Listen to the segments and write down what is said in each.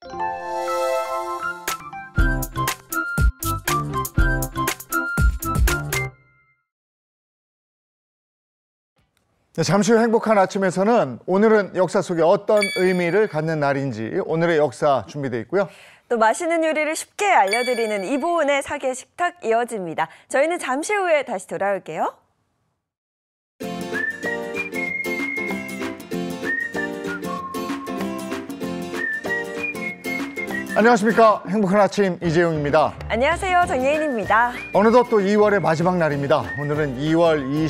네, 잠시 후 행복한 아침에서는 오늘은 역사 속에 어떤 의미를 갖는 날인지 오늘의 역사 준비되어 있고요. 또 맛있는 요리를 쉽게 알려드리는 이보은의 사계 식탁 이어집니다. 저희는 잠시 후에 다시 돌아올게요. 안녕하십니까. 행복한 아침 이재용입니다. 안녕하세요. 정예인입니다. 어느덧 또 2월의 마지막 날입니다. 오늘은 2월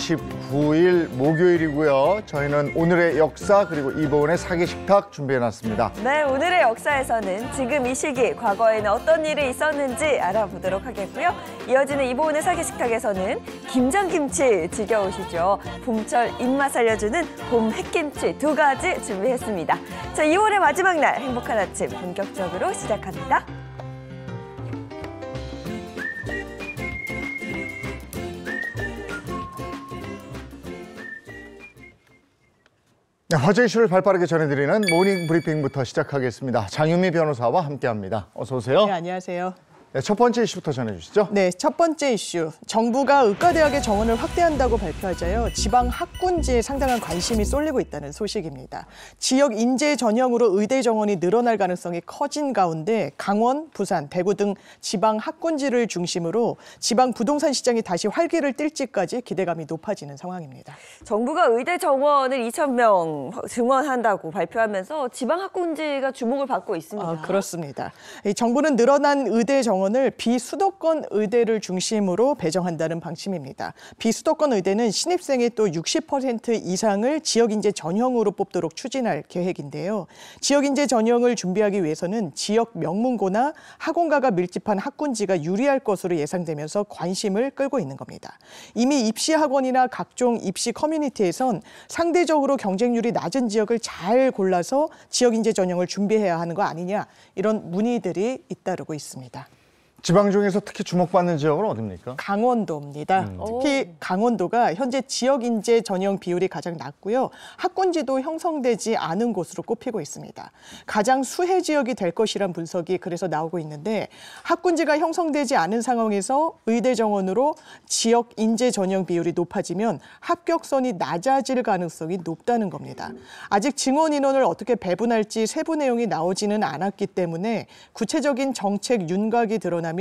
29일 목요일이고요. 저희는 오늘의 역사 그리고 이보은의 사계 식탁 준비해놨습니다. 네, 오늘의 역사에서는 지금 이 시기 과거에는 어떤 일이 있었는지 알아보도록 하겠고요. 이어지는 이보은의 사계 식탁에서는 김장김치 지겨우시죠? 봄철 입맛 알려주는 봄 햇김치 2가지 준비했습니다. 자, 2월의 마지막 날 행복한 아침 본격적으로 시작합니다. 네, 화제 이슈를 발빠르게 전해드리는 모닝 브리핑부터 시작하겠습니다. 장유미 변호사와 함께합니다. 어서 오세요. 네, 안녕하세요. 네, 첫 번째 이슈부터 전해주시죠. 네, 첫 번째 이슈. 정부가 의과대학의 정원을 확대한다고 발표하자요. 지방 학군지에 상당한 관심이 쏠리고 있다는 소식입니다. 지역 인재 전형으로 의대 정원이 늘어날 가능성이 커진 가운데 강원, 부산, 대구 등 지방 학군지를 중심으로 지방 부동산 시장이 다시 활기를 띨지까지 기대감이 높아지는 상황입니다. 정부가 의대 정원을 2,000명 증원한다고 발표하면서 지방 학군지가 주목을 받고 있습니다. 그렇습니다. 정부는 늘어난 의대 정원을 비수도권 의대를 중심으로 배정한다는 방침입니다. 비수도권 의대는 신입생의 또 60% 이상을 지역인재 전형으로 뽑도록 추진할 계획인데요. 지역인재 전형을 준비하기 위해서는 지역 명문고나 학원가가 밀집한 학군지가 유리할 것으로 예상되면서 관심을 끌고 있는 겁니다. 이미 입시 학원이나 각종 입시 커뮤니티에선 상대적으로 경쟁률이 낮은 지역을 잘 골라서 지역인재 전형을 준비해야 하는 거 아니냐, 이런 문의들이 잇따르고 있습니다. 지방 중에서 특히 주목받는 지역은 어디입니까? 강원도입니다. 특히 강원도가 현재 지역 인재 전형 비율이 가장 낮고요. 학군지도 형성되지 않은 곳으로 꼽히고 있습니다. 가장 수혜 지역이 될 것이란 분석이 그래서 나오고 있는데, 학군지가 형성되지 않은 상황에서 의대 정원으로 지역 인재 전형 비율이 높아지면 합격선이 낮아질 가능성이 높다는 겁니다. 아직 증원 인원을 어떻게 배분할지 세부 내용이 나오지는 않았기 때문에 구체적인 정책 윤곽이 드러나면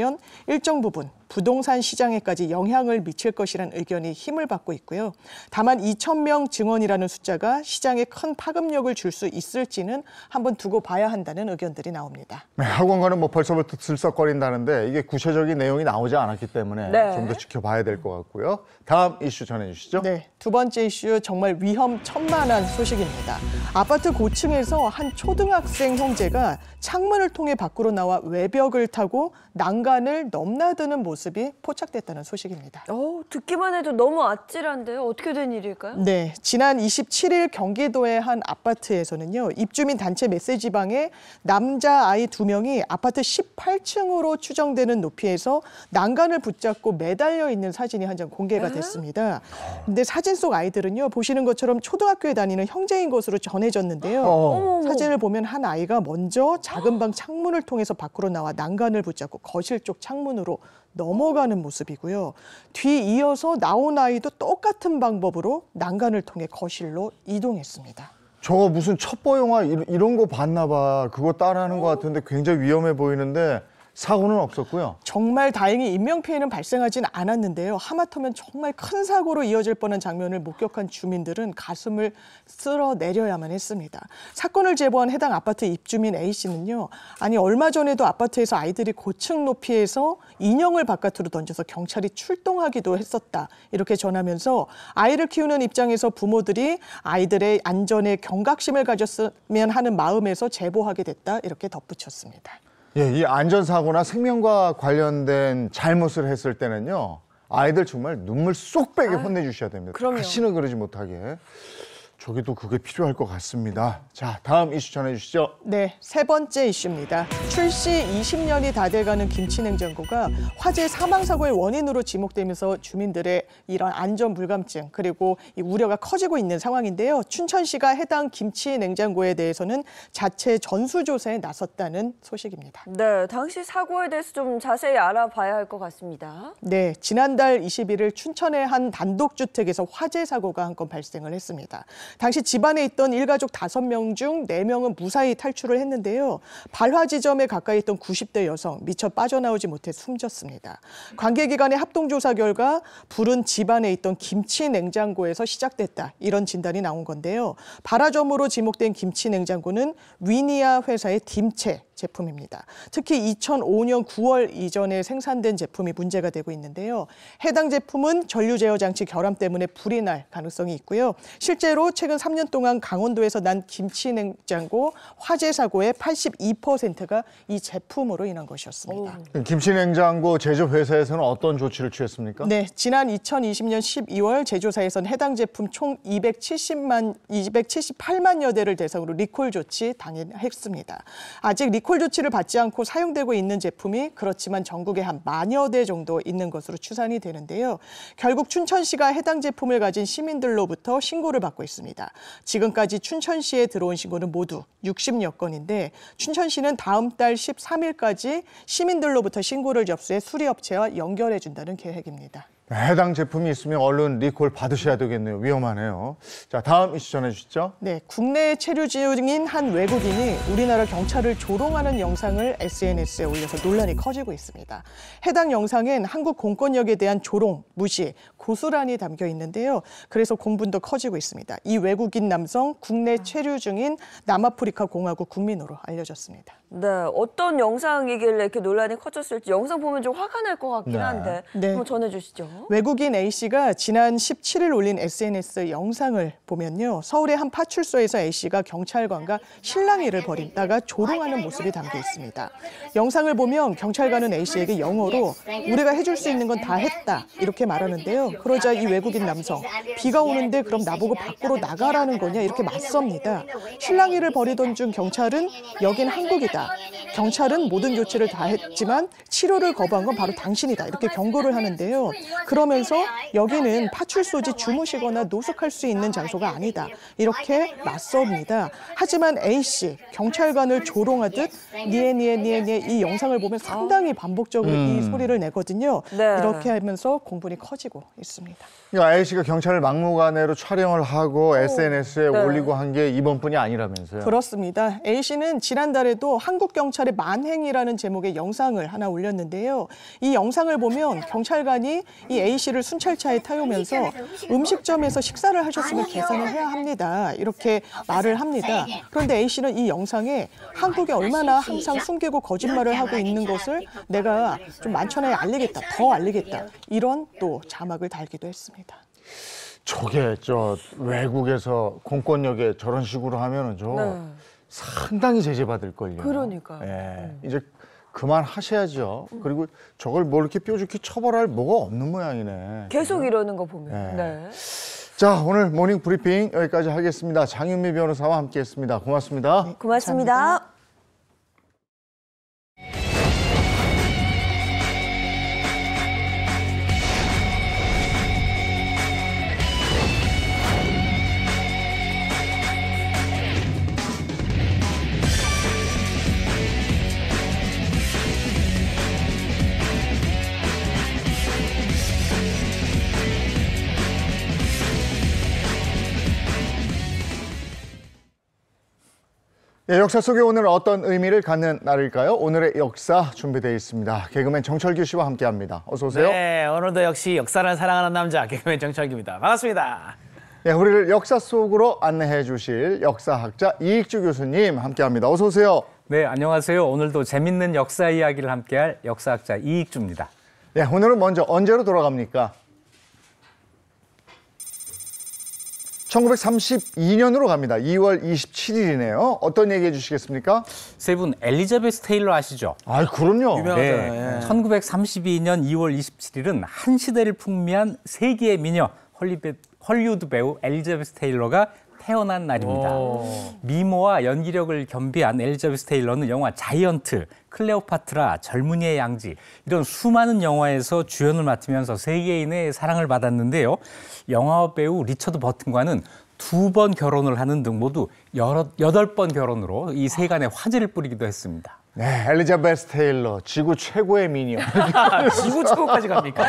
일정 부분 부동산 시장에까지 영향을 미칠 것이라는 의견이 힘을 받고 있고요. 다만 2,000명 증원이라는 숫자가 시장에 큰 파급력을 줄 수 있을지는 한번 두고 봐야 한다는 의견들이 나옵니다. 네, 학원가는 벌써부터 들썩거린다는데 이게 구체적인 내용이 나오지 않았기 때문에 좀 더 지켜봐야 될 것 같고요. 다음 이슈 전해주시죠. 네, 두 번째 이슈 정말 위험천만한 소식입니다. 아파트 고층에서 한 초등학생 형제가 창문을 통해 밖으로 나와 외벽을 타고 난간을 넘나드는 모습이 포착됐다는 소식입니다. 듣기만 해도 너무 아찔한데요. 어떻게 된 일일까요? 네, 지난 27일 경기도의 한 아파트에서는요, 입주민 단체 메시지방에 남자아이 2명이 아파트 18층으로 추정되는 높이에서 난간을 붙잡고 매달려 있는 사진이 한 장 공개가 됐습니다. 근데 사진 속 아이들은요, 보시는 것처럼 초등학교에 다니는 형제인 것으로 전해졌는데요. 사진을 보면 한 아이가 먼저 작은 방 창문을 통해서 밖으로 나와 난간을 붙잡고 거실 쪽 창문으로 넘어가는 모습이고요. 뒤이어서 나온 아이도 똑같은 방법으로 난간을 통해 거실로 이동했습니다. 저거 무슨 첩보 영화 이런 거 봤나 봐. 그거 따라하는 것 같은데 굉장히 위험해 보이는데 사고는 없었고요. 정말 다행히 인명피해는 발생하진 않았는데요. 하마터면 정말 큰 사고로 이어질 뻔한 장면을 목격한 주민들은 가슴을 쓸어내려야만 했습니다. 사건을 제보한 해당 아파트 입주민 A씨는요. 아니, 얼마 전에도 아파트에서 아이들이 고층 높이에서 인형을 바깥으로 던져서 경찰이 출동하기도 했었다, 이렇게 전하면서 아이를 키우는 입장에서 부모들이 아이들의 안전에 경각심을 가졌으면 하는 마음에서 제보하게 됐다, 이렇게 덧붙였습니다. 예, 이 안전사고나 생명과 관련된 잘못을 했을 때는요, 아이들 정말 눈물 쏙 빼게 혼내주셔야 됩니다. 그럼요. 다시는 그러지 못하게. 저기도 그게 필요할 것 같습니다. 자, 다음 이슈 전해주시죠. 네, 세 번째 이슈입니다. 출시 20년이 다 돼가는 김치냉장고가 화재 사망사고의 원인으로 지목되면서 주민들의 이런 안전 불감증 그리고 이 우려가 커지고 있는 상황인데요. 춘천시가 해당 김치냉장고에 대해서는 자체 전수조사에 나섰다는 소식입니다. 네, 당시 사고에 대해서 좀 자세히 알아봐야 할 것 같습니다. 네, 지난달 21일 춘천의 한 단독주택에서 화재 사고가 한 건 발생을 했습니다. 당시 집안에 있던 일가족 5명 중 4명은 무사히 탈출을 했는데요. 발화 지점에 가까이 있던 90대 여성 미처 빠져나오지 못해 숨졌습니다. 관계기관의 합동조사 결과 불은 집안에 있던 김치 냉장고에서 시작됐다. 이런 진단이 나온 건데요. 발화점으로 지목된 김치 냉장고는 위니아 회사의 딤체 제품입니다. 특히 2005년 9월 이전에 생산된 제품이 문제가 되고 있는데요. 해당 제품은 전류 제어 장치 결함 때문에 불이 날 가능성이 있고요. 실제로 최근 3년 동안 강원도에서 난 김치 냉장고 화재 사고의 82%가 이 제품으로 인한 것이었습니다. 김치 냉장고 제조 회사에서는 어떤 조치를 취했습니까? 네, 지난 2020년 12월 제조사에서는 해당 제품 총 278만여 대를 대상으로 리콜 조치 당했습니다. 아직 리콜 조치를 받지 않고 사용되고 있는 제품이 그렇지만 전국에 한 10,000여 대 정도 있는 것으로 추산이 되는데요. 결국 춘천시가 해당 제품을 가진 시민들로부터 신고를 받고 있습니다. 지금까지 춘천시에 들어온 신고는 모두 60여 건인데 춘천시는 다음 달 13일까지 시민들로부터 신고를 접수해 수리업체와 연결해 준다는 계획입니다. 해당 제품이 있으면 얼른 리콜 받으셔야 되겠네요. 위험하네요. 자, 다음 이슈 전해주시죠. 네, 국내에 체류 중인 한 외국인이 우리나라 경찰을 조롱하는 영상을 SNS에 올려서 논란이 커지고 있습니다. 해당 영상엔 한국 공권력에 대한 조롱, 무시, 고스란히 담겨 있는데요. 그래서 공분도 커지고 있습니다. 이 외국인 남성 국내 체류 중인 남아프리카 공화국 국민으로 알려졌습니다. 네, 어떤 영상이길래 이렇게 논란이 커졌을지 영상 보면 좀 화가 날 것 같긴 한데 네. 한번 전해주시죠. 외국인 A씨가 지난 17일 올린 SNS 영상을 보면요. 서울의 한 파출소에서 A씨가 경찰관과 실랑이를 벌이다가 조롱하는 모습이 담겨 있습니다. 영상을 보면 경찰관은 A씨에게 영어로 우리가 해줄 수 있는 건 다 했다 이렇게 말하는데요. 그러자 이 외국인 남성 비가 오는데 그럼 나보고 밖으로 나가라는 거냐 이렇게 맞섭니다. 실랑이를 벌이던 중 경찰은 여긴 한국이다. 경찰은 모든 조치를 다 했지만 치료를 거부한 건 바로 당신이다. 이렇게 경고를 하는데요. 그러면서 여기는 파출소지 주무시거나 노숙할 수 있는 장소가 아니다. 이렇게 맞섭니다. 하지만 A씨, 경찰관을 조롱하듯 니에 이 영상을 보면 상당히 반복적으로 이 소리를 내거든요. 네. 이렇게 하면서 공분이 커지고 있습니다. A씨가 경찰을 막무가내로 촬영을 하고 SNS에 네. 올리고 한 게 이번뿐이 아니라면서요. 그렇습니다. A씨는 지난달에도 한국 경찰의 만행이라는 제목의 영상을 하나 올렸는데요. 이 영상을 보면 경찰관이 이 A씨를 순찰차에 태우면서 음식점에서 식사를 하셨으면 계산을 해야 합니다. 이렇게 말을 합니다. 그런데 A씨는 이 영상에 한국에 얼마나 항상 숨기고 거짓말을 하고 있는 것을 내가 좀 만천하에 알리겠다, 더 알리겠다. 이런 또 자막을 달기도 했습니다. 저게 외국에서 공권력에 저런 식으로 하면은 네. 상당히 제재받을걸요. 그러니까요. 예, 이제 그만하셔야죠. 그리고 저걸 뭐 이렇게 뾰족히 처벌할 뭐가 없는 모양이네. 계속 이러는 거 보면. 네. 네. 자, 오늘 모닝 브리핑 여기까지 하겠습니다. 장윤미 변호사와 함께했습니다. 고맙습니다. 고맙습니다. 감사합니다. 예, 역사 속에 오늘 어떤 의미를 갖는 날일까요? 오늘의 역사 준비되어 있습니다. 개그맨 정철규 씨와 함께합니다. 어서 오세요. 네, 오늘도 역시 역사를 사랑하는 남자 개그맨 정철규입니다. 반갑습니다. 네, 우리를 역사 속으로 안내해 주실 역사학자 이익주 교수님 함께합니다. 어서 오세요. 네, 안녕하세요. 오늘도 재밌는 역사 이야기를 함께할 역사학자 이익주입니다. 네, 오늘은 먼저 언제로 돌아갑니까? 1932년으로 갑니다. 2월 27일이네요. 어떤 얘기 해주시겠습니까? 세 분 엘리자베스 테일러 아시죠? 아, 그럼요. 유명하잖아요. 예. 1932년 2월 27일은 한 시대를 풍미한 세기의 미녀 헐리우드 배우 엘리자베스 테일러가 태어난 날입니다. 오. 미모와 연기력을 겸비한 엘리자베스 테일러는 영화 자이언트, 클레오파트라, 젊은이의 양지 이런 수많은 영화에서 주연을 맡으면서 세계인의 사랑을 받았는데요. 영화 배우 리처드 버튼과는 2번 결혼을 하는 등 모두 8번 결혼으로 이 세간에 화제를 뿌리기도 했습니다. 네, 엘리자베스 테일러, 지구 최고의 미녀. 지구 최고까지 갑니까?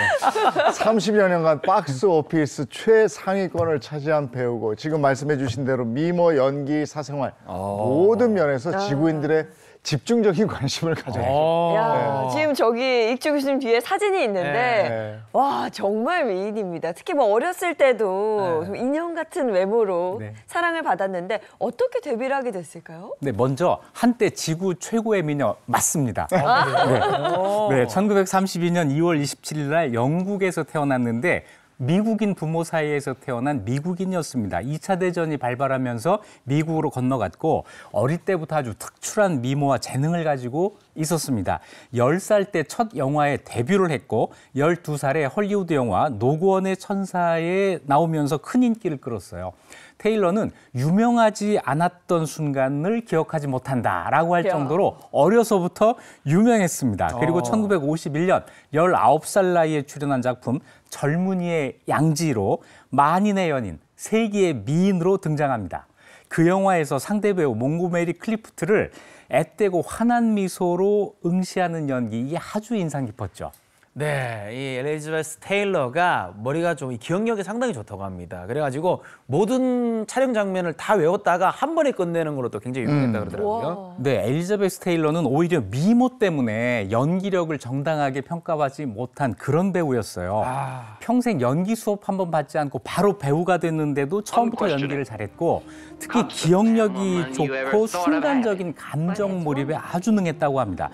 30여 년간 박스 오피스 최상위권을 차지한 배우고 지금 말씀해 주신 대로 미모, 연기, 사생활 모든 면에서 지구인들의 집중적인 관심을 가져요. 야, 지금 저기 익주 교수님 뒤에 사진이 있는데 네. 와 정말 미인입니다. 특히 뭐 어렸을 때도 좀 인형 같은 외모로 네. 사랑을 받았는데 어떻게 데뷔를 하게 됐을까요? 네, 먼저 한때 지구 최고의 미녀 맞습니다. 네, 1932년 2월 27일 날 영국에서 태어났는데 미국인 부모 사이에서 태어난 미국인이었습니다. 2차 대전이 발발하면서 미국으로 건너갔고 어릴 때부터 아주 특출한 미모와 재능을 가지고 있었습니다. 10살 때 첫 영화에 데뷔를 했고 12살에 헐리우드 영화 노구원의 천사에 나오면서 큰 인기를 끌었어요. 테일러는 유명하지 않았던 순간을 기억하지 못한다라고 할 정도로 어려서부터 유명했습니다. 그리고 1951년 19살 나이에 출연한 작품 젊은이의 양지로 만인의 연인, 세기의 미인으로 등장합니다. 그 영화에서 상대 배우 몽고메리 클리프트를 앳되고 환한 미소로 응시하는 연기, 이게 아주 인상 깊었죠. 네, 이 엘리자베스 테일러가 머리가 좀 기억력이 상당히 좋다고 합니다. 그래가지고 모든 촬영 장면을 다 외웠다가 한 번에 끝내는 걸로 또 굉장히 유명했다 그러더라고요. 네, 엘리자베스 테일러는 오히려 미모 때문에 연기력을 정당하게 평가받지 못한 그런 배우였어요. 평생 연기 수업 한 번 받지 않고 바로 배우가 됐는데도 처음부터 연기를 잘했고 특히 기억력이 좋고 순간적인 감정 몰입에 아주 능했다고 합니다.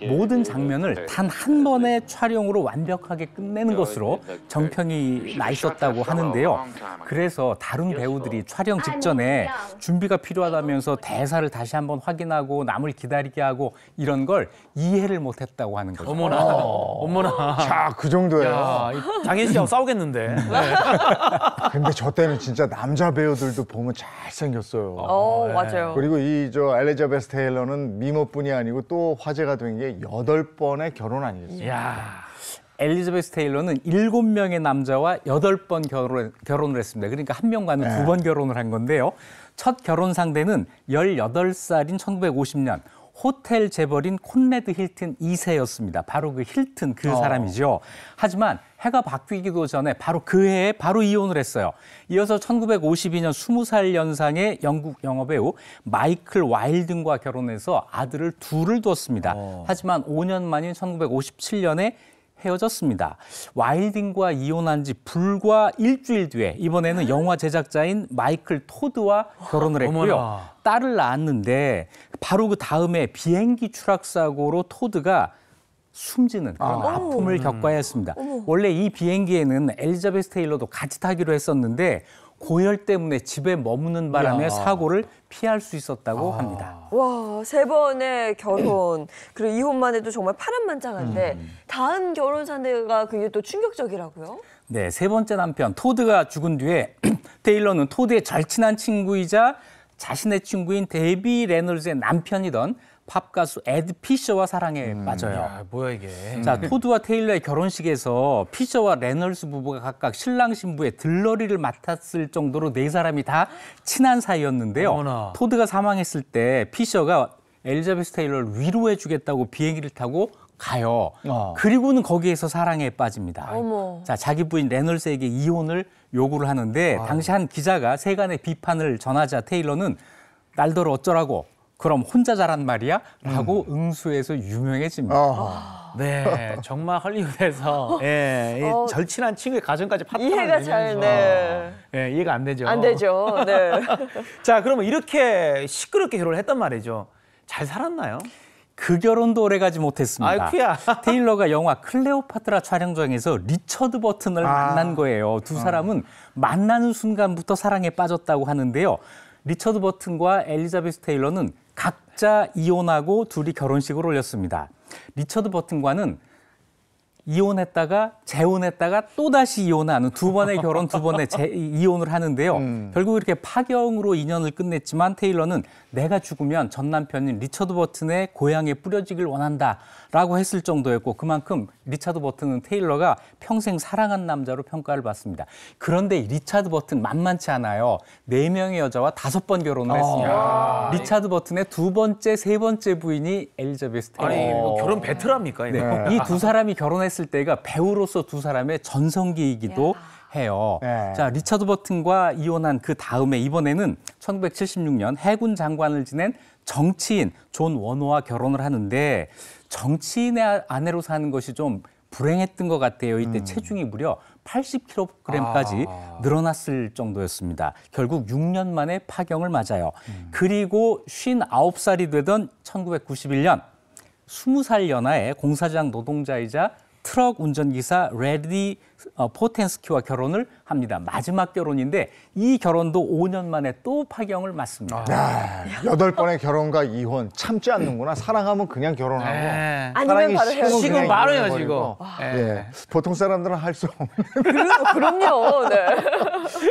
모든 장면을 단 한 번의 촬영으로 완벽하게 끝내는 것으로 정평이 나 있었다고 하는데요. 그래서 다른 배우들이 촬영 직전에 준비가 필요하다면서 대사를 다시 한번 확인하고 남을 기다리게 하고 이런 걸 이해를 못했다고 하는 거죠. 어머나, 어머나. 자, 그 정도예요. 야, 장현 씨하고 싸우겠는데. 근데 저 때는 진짜 남자 배우들도 보면 잘생겼어요. 맞아요. 그리고 이 엘리자베스 테일러는 미모뿐이 아니고 또 화제가 된 게 8번의 결혼 아니겠어요? 야. 엘리자베스 테일러는 7명의 남자와 8번 결혼을 했습니다. 그러니까 한 명과는 2번 결혼을 한 건데요. 첫 결혼 상대는 18살인 1950년 호텔 재벌인 콘래드 힐튼 2세였습니다. 바로 그 힐튼 그 사람이죠. 하지만 해가 바뀌기도 전에 바로 그 해에 바로 이혼을 했어요. 이어서 1952년 20살 연상의 영국 영화배우 마이클 와일든과 결혼해서 아들을 둘을 뒀습니다. 하지만 5년 만인 1957년에 헤어졌습니다. 와일딩과 이혼한 지 불과 일주일 뒤에 이번에는 영화 제작자인 마이클 토드와 결혼을 했고요. 어머나. 딸을 낳았는데 바로 그 다음에 비행기 추락 사고로 토드가 숨지는 그런 아픔을 겪어야 했습니다. 원래 이 비행기에는 엘리자베스 테일러도 같이 타기로 했었는데 고열 때문에 집에 머무는 바람에 사고를 피할 수 있었다고 합니다. 와, 3번의 결혼 그리고 이혼만 해도 정말 파란만장한데 다음 결혼 상대가 그게 또 충격적이라고요? 네, 세 번째 남편 토드가 죽은 뒤에 테일러는 토드의 절친한 친구이자 자신의 친구인 데비 레놀즈의 남편이던 팝 가수 에드 피셔와 사랑에 빠져요. 야, 뭐야 이게. 자, 토드와 테일러의 결혼식에서 피셔와 레널스 부부가 각각 신랑 신부의 들러리를 맡았을 정도로 네 사람이 다 친한 사이였는데요. 어머나. 토드가 사망했을 때 피셔가 엘리자베스 테일러를 위로해 주겠다고 비행기를 타고 가요. 그리고는 거기에서 사랑에 빠집니다. 어머. 자, 자기 부인 레널스에게 이혼을 요구를 하는데 당시 한 기자가 세간의 비판을 전하자 테일러는 날더러 어쩌라고 그럼 혼자 자란 말이야? 라고 응수해서 유명해집니다. 네, 정말 헐리우드에서 이 절친한 친구의 가정까지 이해가 잘, 네. 네, 이해가 안 되죠. 안 되죠. 네. 자, 그러면 이렇게 시끄럽게 결혼을 했단 말이죠. 잘 살았나요? 그 결혼도 오래가지 못했습니다. 아이쿠야. 테일러가 영화 클레오파트라 촬영장에서 리처드 버튼을 만난 거예요. 두 사람은 만나는 순간부터 사랑에 빠졌다고 하는데요. 리처드 버튼과 엘리자베스 테일러는 각자 이혼하고 둘이 결혼식을 올렸습니다. 리처드 버튼과는 이혼했다가 재혼했다가 또다시 이혼하는 두 번의 결혼, 두 번의 이혼을 하는데요. 결국 이렇게 파경으로 인연을 끝냈지만 테일러는 내가 죽으면 전 남편인 리처드 버튼의 고향에 뿌려지길 원한다라고 했을 정도였고 그만큼 리처드 버튼은 테일러가 평생 사랑한 남자로 평가를 받습니다. 그런데 리처드 버튼 만만치 않아요. 4명의 여자와 5번 결혼을 했습니다. 리처드 버튼의 두 번째, 세 번째 부인이 엘리자베스 테일러. 아니 이거 결혼 베테랑입니까? 이거? 네. 이 두 사람이 결혼했을 때가 배우로서 두 사람의 전성기이기도 해요. 네. 자, 리처드 버튼과 이혼한 그 다음에 이번에는 1976년 해군 장관을 지낸 정치인 존 워너와 결혼을 하는데 정치인의 아내로 사는 것이 좀 불행했던 것 같아요. 이때 체중이 무려 80kg까지 늘어났을 정도였습니다. 결국 6년 만에 파경을 맞아요. 그리고 59살이 되던 1991년 20살 연하의 공사장 노동자이자 트럭 운전기사 레디 포텐스키와 결혼을 합니다. 마지막 결혼인데 이 결혼도 5년 만에 또 파경을 맞습니다. 8번의 결혼과 이혼 참지 않는구나. 사랑하면 그냥 결혼하고 네. 아니면 바로 헤어지고. 지금 바로요, 이혼해버리고. 지금. 예. 보통 사람들은 할 수 없는 그럼요. 네.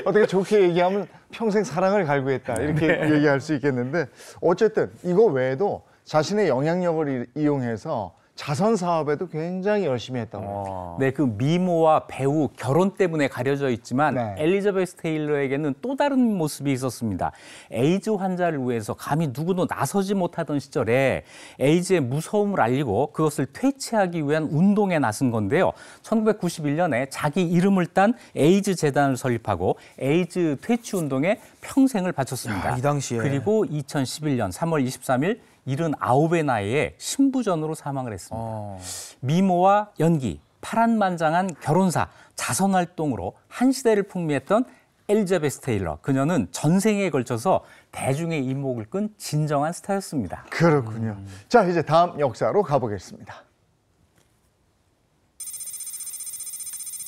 어떻게 좋게 얘기하면 평생 사랑을 갈구했다 이렇게 얘기할 수 있겠는데 어쨌든 이거 외에도 자신의 영향력을 이용해서 자선 사업에도 굉장히 열심히 했다고 해요. 네, 그 미모와 배우, 결혼 때문에 가려져 있지만 네. 엘리자베스 테일러에게는 또 다른 모습이 있었습니다. 에이즈 환자를 위해서 감히 누구도 나서지 못하던 시절에 에이즈의 무서움을 알리고 그것을 퇴치하기 위한 운동에 나선 건데요. 1991년에 자기 이름을 딴 에이즈 재단을 설립하고 에이즈 퇴치 운동에 평생을 바쳤습니다. 야, 이 당시에. 그리고 2011년 3월 23일 79의 나이에 신부전으로 사망을 했습니다. 미모와 연기, 파란만장한 결혼사, 자선활동으로 한 시대를 풍미했던 엘리자베스 테일러. 그녀는 전생에 걸쳐서 대중의 이목을 끈 진정한 스타였습니다. 그렇군요. 자, 이제 다음 역사로 가보겠습니다.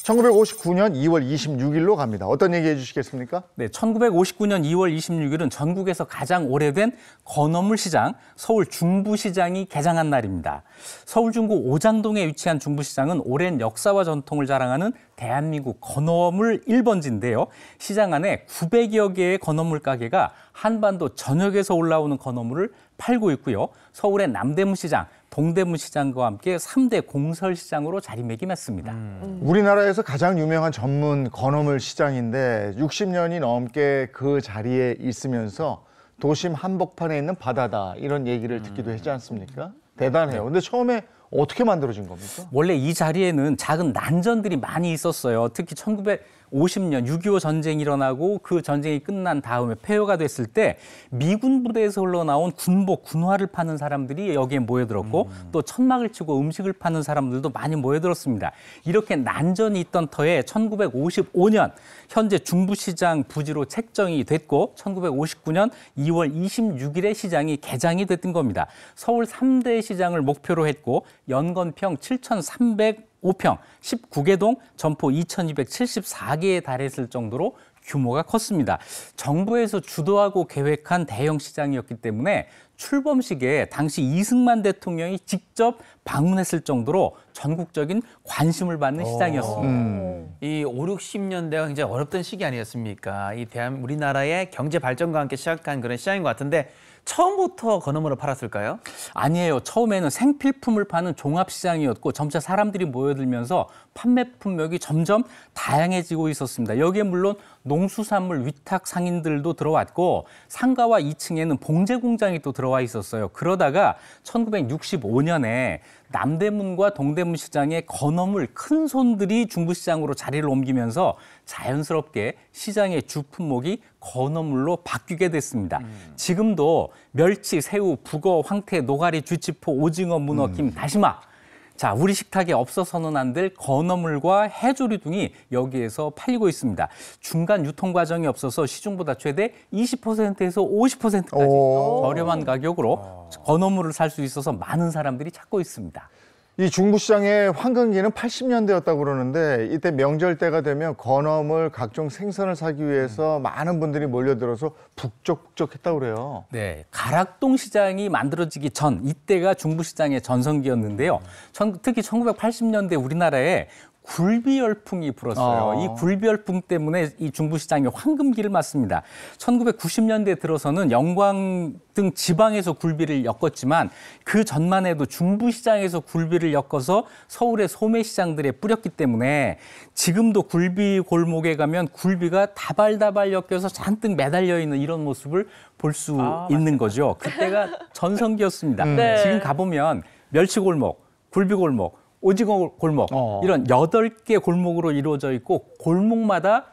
1959년 2월 26일로 갑니다. 어떤 얘기 해주시겠습니까? 네, 1959년 2월 26일은 전국에서 가장 오래된 건어물 시장, 서울 중부시장이 개장한 날입니다. 서울 중구 오장동에 위치한 중부시장은 오랜 역사와 전통을 자랑하는 대한민국 건어물 1번지인데요. 시장 안에 900여 개의 건어물 가게가 한반도 전역에서 올라오는 건어물을 팔고 있고요. 서울의 남대문시장, 동대문시장과 함께 3대 공설시장으로 자리매김했습니다. 우리나라에서 가장 유명한 전문 건어물 시장인데 60년이 넘게 그 자리에 있으면서 도심 한복판에 있는 바다다 이런 얘기를 듣기도 했지 않습니까? 대단해요. 근데 처음에 어떻게 만들어진 겁니까? 원래 이 자리에는 작은 난전들이 많이 있었어요. 특히 1950년 6.25 전쟁이 일어나고 그 전쟁이 끝난 다음에 폐허가 됐을 때 미군 부대에서 흘러나온 군복, 군화를 파는 사람들이 여기에 모여들었고 또 천막을 치고 음식을 파는 사람들도 많이 모여들었습니다. 이렇게 난전이 있던 터에 1955년 현재 중부시장 부지로 책정이 됐고 1959년 2월 26일에 시장이 개장이 됐던 겁니다. 서울 3대 시장을 목표로 했고 연건평 7,305평, 19개 동, 점포 2,274개에 달했을 정도로 규모가 컸습니다. 정부에서 주도하고 계획한 대형 시장이었기 때문에 출범식에 당시 이승만 대통령이 직접 방문했을 정도로 전국적인 관심을 받는 시장이었습니다. 이 5, 60년대가 굉장히 어렵던 시기 아니었습니까? 우리나라의 경제 발전과 함께 시작한 그런 시장인 것 같은데 처음부터 건어물을 팔았을까요? 아니에요. 처음에는 생필품을 파는 종합시장이었고 점차 사람들이 모여들면서 판매 품목이 점점 다양해지고 있었습니다. 여기에 물론 농수산물 위탁 상인들도 들어왔고 상가와 2층에는 봉제 공장이 또 들어와 있었어요. 그러다가 1965년에 남대문과 동대문 시장의 건어물 큰 손들이 중부시장으로 자리를 옮기면서 자연스럽게 시장의 주 품목이 건어물로 바뀌게 됐습니다. 지금도 멸치, 새우, 북어, 황태, 노가리, 쥐치포, 오징어, 문어, 김, 다시마. 자, 우리 식탁에 없어서는 안 될 건어물과 해조류 등이 여기에서 팔리고 있습니다. 중간 유통 과정이 없어서 시중보다 최대 20%에서 50%까지 저렴한 가격으로 건어물을 살 수 있어서 많은 사람들이 찾고 있습니다. 이 중부시장의 황금기는 80년대였다고 그러는데 이때 명절 때가 되면 건어물 각종 생선을 사기 위해서 많은 분들이 몰려들어서 북적북적했다고 그래요. 네, 가락동 시장이 만들어지기 전 이때가 중부시장의 전성기였는데요. 특히 1980년대 우리나라에 굴비 열풍이 불었어요. 이 굴비 열풍 때문에 이 중부시장이 황금기를 맞습니다. 1990년대 들어서는 영광 등 지방에서 굴비를 엮었지만 그 전만 해도 중부시장에서 굴비를 엮어서 서울의 소매시장들에 뿌렸기 때문에 지금도 굴비 골목에 가면 굴비가 다발다발 엮여서 잔뜩 매달려 있는 이런 모습을 볼 수 있는 거죠. 그때가 전성기였습니다. 네. 지금 가보면 멸치골목, 굴비골목, 오징어 골목 이런 8개 골목으로 이루어져 있고 골목마다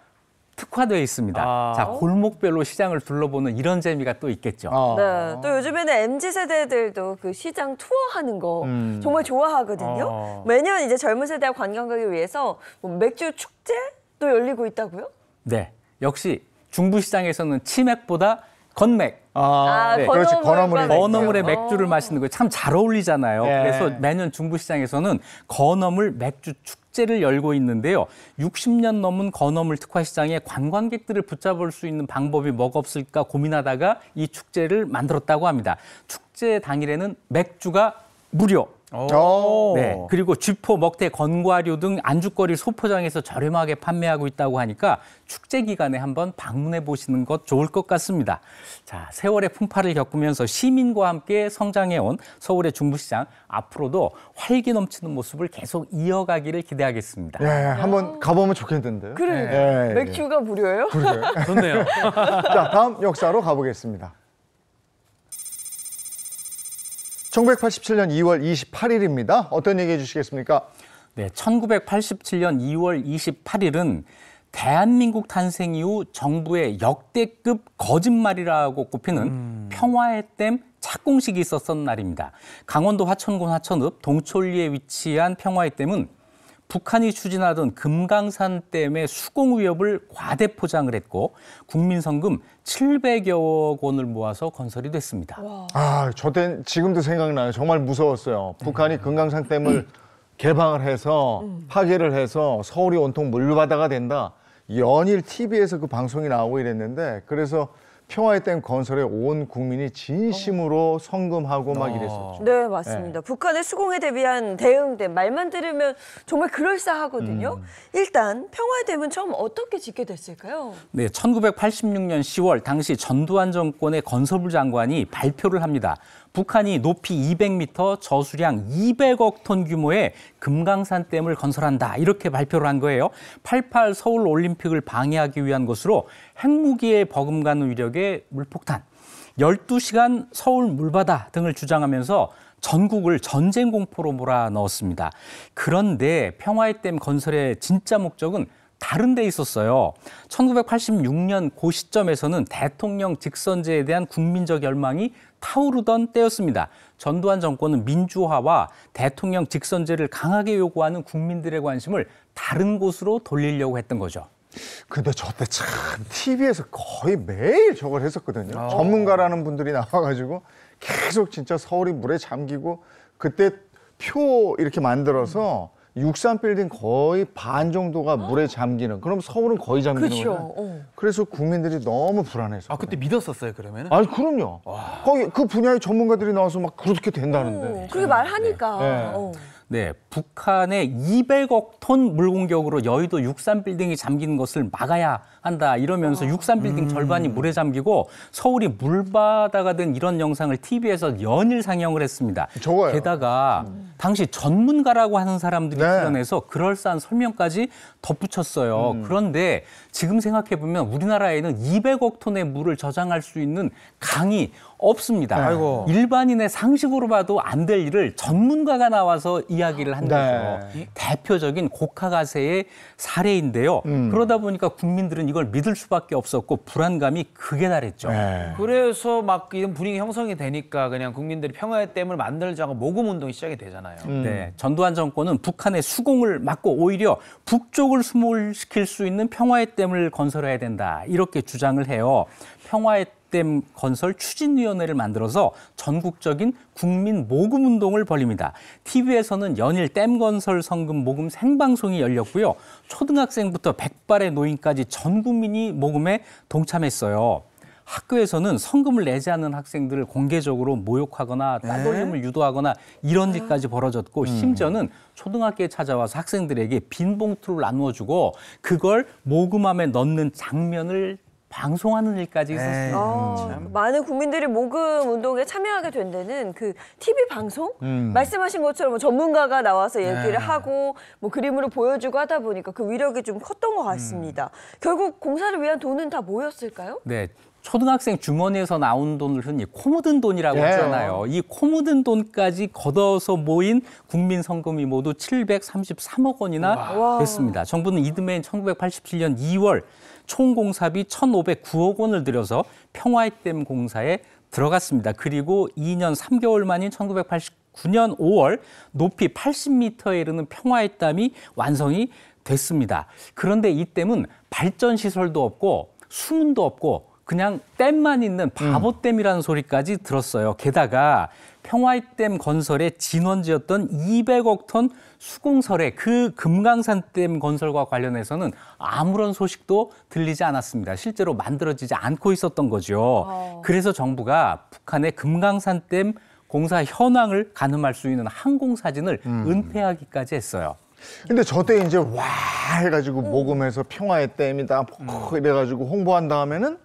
특화되어 있습니다. 자, 골목별로 시장을 둘러보는 이런 재미가 또 있겠죠. 네, 또 요즘에는 MZ세대들도 그 시장 투어하는 거 정말 좋아하거든요. 매년 이제 젊은 세대와 관광객을 위해서 뭐 맥주 축제도 열리고 있다고요? 네, 역시 중부시장에서는 치맥보다 건맥, 네. 그렇지, 건어물의 맥주를 마시는 거 참 잘 어울리잖아요. 네. 그래서 매년 중부시장에서는 건어물 맥주 축제를 열고 있는데요. 60년 넘은 건어물 특화시장에 관광객들을 붙잡을 수 있는 방법이 뭐가 없을까 고민하다가 이 축제를 만들었다고 합니다. 축제 당일에는 맥주가 무료. 네, 그리고 쥐포, 먹태, 건과류 등 안주거리 소포장에서 저렴하게 판매하고 있다고 하니까 축제 기간에 한번 방문해 보시는 것 좋을 것 같습니다. 자, 세월의 풍파를 겪으면서 시민과 함께 성장해온 서울의 중부시장 앞으로도 활기 넘치는 모습을 계속 이어가기를 기대하겠습니다. 예, 한번 가보면 좋겠는데요. 그래, 예, 맥주가 무료예요? 좋네요. 자, 다음 역사로 가보겠습니다. 1987년 2월 28일입니다. 어떤 얘기 해주시겠습니까? 네, 1987년 2월 28일은 대한민국 탄생 이후 정부의 역대급 거짓말이라고 꼽히는 평화의 댐 착공식이 있었던 날입니다. 강원도 화천군 화천읍 동촌리에 위치한 평화의 댐은 북한이 추진하던 금강산 댐의 수공 위협을 과대 포장을 했고 국민 성금 700여 원을 모아서 건설이 됐습니다. 저땐 지금도 생각나요. 정말 무서웠어요. 북한이 금강산 댐을 개방을 해서 파괴를 해서 서울이 온통 물바다가 된다. 연일 TV에서 그 방송이 나오고 이랬는데 그래서 평화의 댐 건설에 온 국민이 진심으로 성금하고 막 이랬었죠. 네, 맞습니다. 북한의 수공에 대비한 대응댐 말만 들으면 정말 그럴싸하거든요. 일단 평화의 댐은 처음 어떻게 짓게 됐을까요? 네, 1986년 10월 당시 전두환 정권의 건설부 장관이 발표를 합니다. 북한이 높이 200m, 저수량 200억 톤 규모의 금강산 댐을 건설한다. 이렇게 발표를 한 거예요. 88 서울 올림픽을 방해하기 위한 것으로 핵무기에 버금가는 위력의 물폭탄, 12시간 서울 물바다 등을 주장하면서 전국을 전쟁 공포로 몰아넣었습니다. 그런데 평화의 댐 건설의 진짜 목적은 다른 데 있었어요. 1986년 그 시점에서는 대통령 직선제에 대한 국민적 열망이 타오르던 때였습니다. 전두환 정권은 민주화와 대통령 직선제를 강하게 요구하는 국민들의 관심을 다른 곳으로 돌리려고 했던 거죠. 근데 저 때 참 TV에서 거의 매일 저걸 했었거든요. 전문가라는 분들이 나와가지고 계속 진짜 서울이 물에 잠기고 그때 표 이렇게 만들어서 63빌딩 거의 반 정도가 물에 잠기는. 그럼 서울은 거의 잠기는 거죠. 그래서 국민들이 너무 불안해서. 그때 믿었었어요, 그러면? 아니 그럼요. 거기 그 분야의 전문가들이 나와서 막 그렇게 된다는데. 그렇게 말하니까. 네, 북한의 200억 톤 물공격으로 여의도 63빌딩이 잠기는 것을 막아야 한다 이러면서 63빌딩 절반이 물에 잠기고 서울이 물바다가 된 이런 영상을 TV에서 연일 상영을 했습니다. 저거요. 게다가 당시 전문가라고 하는 사람들이 네. 출연해서 그럴싸한 설명까지 덧붙였어요. 그런데 지금 생각해보면 우리나라에는 200억 톤의 물을 저장할 수 있는 강이 없습니다. 아이고. 일반인의 상식으로 봐도 안 될 일을 전문가가 나와서 이야기를 한 네. 거죠. 대표적인 고카가세의 사례인데요. 그러다 보니까 국민들은 이걸 믿을 수밖에 없었고 불안감이 극에 달했죠. 네. 그래서 막 이런 분위기 형성이 되니까 그냥 국민들이 평화의 댐을 만들자고 모금 운동이 시작이 되잖아요. 네, 전두환 정권은 북한의 수공을 막고 오히려 북쪽을 수몰시킬 수 있는 평화의 댐을 건설해야 된다 이렇게 주장을 해요. 평화의 평화댐 건설 추진위원회를 만들어서 전국적인 국민 모금 운동을 벌입니다. TV에서는 연일 댐 건설 성금 모금 생방송이 열렸고요. 초등학생부터 백발의 노인까지 전 국민이 모금에 동참했어요. 학교에서는 성금을 내지 않는 학생들을 공개적으로 모욕하거나 따돌림을 유도하거나 이런 일까지 벌어졌고 심지어는 초등학교에 찾아와서 학생들에게 빈 봉투를 나누어주고 그걸 모금함에 넣는 장면을 방송하는 일까지 있었습니다. 많은 국민들이 모금 운동에 참여하게 된 데는 그 TV 방송? 말씀하신 것처럼 뭐 전문가가 나와서 얘기를 하고 뭐 그림으로 보여주고 하다 보니까 그 위력이 좀 컸던 것 같습니다. 결국 공사를 위한 돈은 다 모였을까요? 네. 초등학생 주머니에서 나온 돈을 흔히 코 묻은 돈이라고 하잖아요. 이 코 묻은 돈까지 걷어서 모인 국민 성금이 모두 733억 원이나 됐습니다. 정부는 이듬해인 1987년 2월 총 공사비 1,509억 원을 들여서 평화의댐 공사에 들어갔습니다. 그리고 2년 3개월 만인 1989년 5월 높이 80m에 이르는 평화의댐이 완성이 됐습니다. 그런데 이 댐은 발전 시설도 없고 수문도 없고 그냥 댐만 있는 바보댐이라는 소리까지 들었어요. 게다가 평화의댐 건설의 진원지였던 200억 톤 수공설의 그 금강산댐 건설과 관련해서는 아무런 소식도 들리지 않았습니다. 실제로 만들어지지 않고 있었던 거죠. 그래서 정부가 북한의 금강산댐 공사 현황을 가늠할 수 있는 항공사진을 은폐하기까지 했어요. 근데 저때 이제 와 해가지고 모금해서 평화의 댐이다 이래가지고 홍보한 다음에는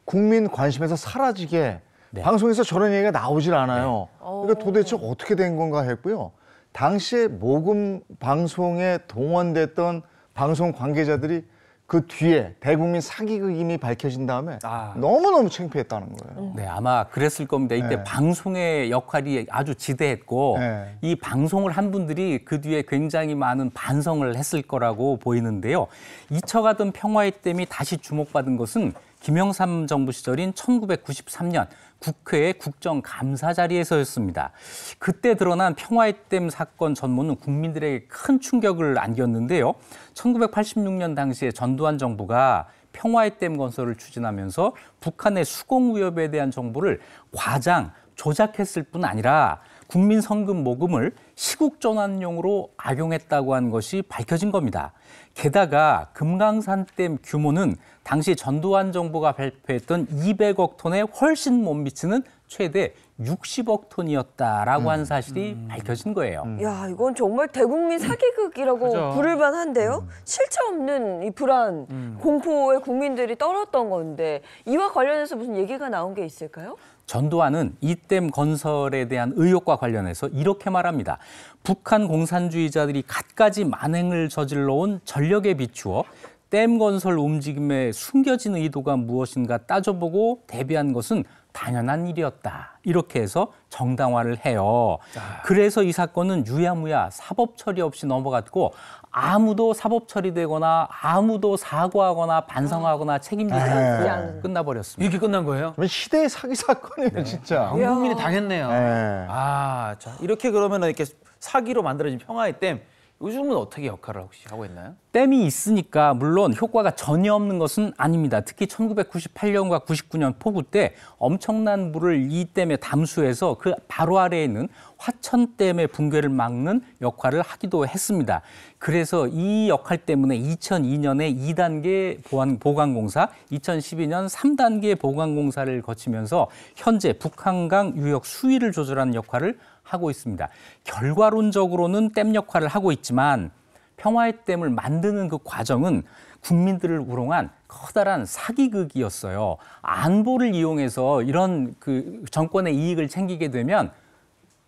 국민 관심에서 사라지게 방송에서 저런 얘기가 나오질 않아요. 그러니까 도대체 어떻게 된 건가 했고요. 당시에 모금 방송에 동원됐던 방송 관계자들이 그 뒤에 대국민 사기극임이 밝혀진 다음에 너무너무 창피했다는 거예요. 네, 아마 그랬을 겁니다. 이때 방송의 역할이 아주 지대했고 이 방송을 한 분들이 그 뒤에 굉장히 많은 반성을 했을 거라고 보이는데요. 잊혀가던 평화의댐이 다시 주목받은 것은 김영삼 정부 시절인 1993년 국회의 국정감사 자리에서였습니다. 그때 드러난 평화의댐 사건 전모는 국민들에게 큰 충격을 안겼는데요. 1986년 당시에 전두환 정부가 평화의댐 건설을 추진하면서 북한의 수공 위협에 대한 정보를 과장, 조작했을 뿐 아니라 국민 성금 모금을 시국 전환용으로 악용했다고 한 것이 밝혀진 겁니다. 게다가 금강산댐 규모는 당시 전두환 정부가 발표했던 200억 톤에 훨씬 못 미치는 최대 60억 톤이었다라고 한 사실이 밝혀진 거예요. 야, 이건 정말 대국민 사기극이라고 부를 만한데요. 실체 없는 이 불안, 공포에 국민들이 떨었던 건데 이와 관련해서 무슨 얘기가 나온 게 있을까요? 전두환은 이 댐 건설에 대한 의혹과 관련해서 이렇게 말합니다. 북한 공산주의자들이 갖가지 만행을 저질러온 전력에 비추어 댐 건설 움직임에 숨겨진 의도가 무엇인가 따져보고 대비한 것은 당연한 일이었다. 이렇게 해서 정당화를 해요. 그래서 이 사건은 유야무야 사법 처리 없이 넘어갔고 아무도 사법 처리되거나 아무도 사과하거나 반성하거나 책임지지 않고 끝나버렸습니다. 이렇게 끝난 거예요? 시대의 사기 사건이에요, 진짜. 온 국민이 당했네요. 네. 자, 이렇게 그러면 이렇게 사기로 만들어진 평화의댐 요즘은 어떻게 역할을 혹시 하고 있나요? 댐이 있으니까 물론 효과가 전혀 없는 것은 아닙니다. 특히 1998년과 99년 폭우 때 엄청난 물을 이 댐에 담수해서 그 바로 아래에 있는 화천댐의 붕괴를 막는 역할을 하기도 했습니다. 그래서 이 역할 때문에 2002년에 2단계 보강공사, 2012년 3단계 보강공사를 거치면서 현재 북한강 유역 수위를 조절하는 역할을 하고 있습니다. 결과론적으로는 댐 역할을 하고 있지만 평화의댐을 만드는 그 과정은 국민들을 우롱한 커다란 사기극이었어요. 안보를 이용해서 이런 그 정권의 이익을 챙기게 되면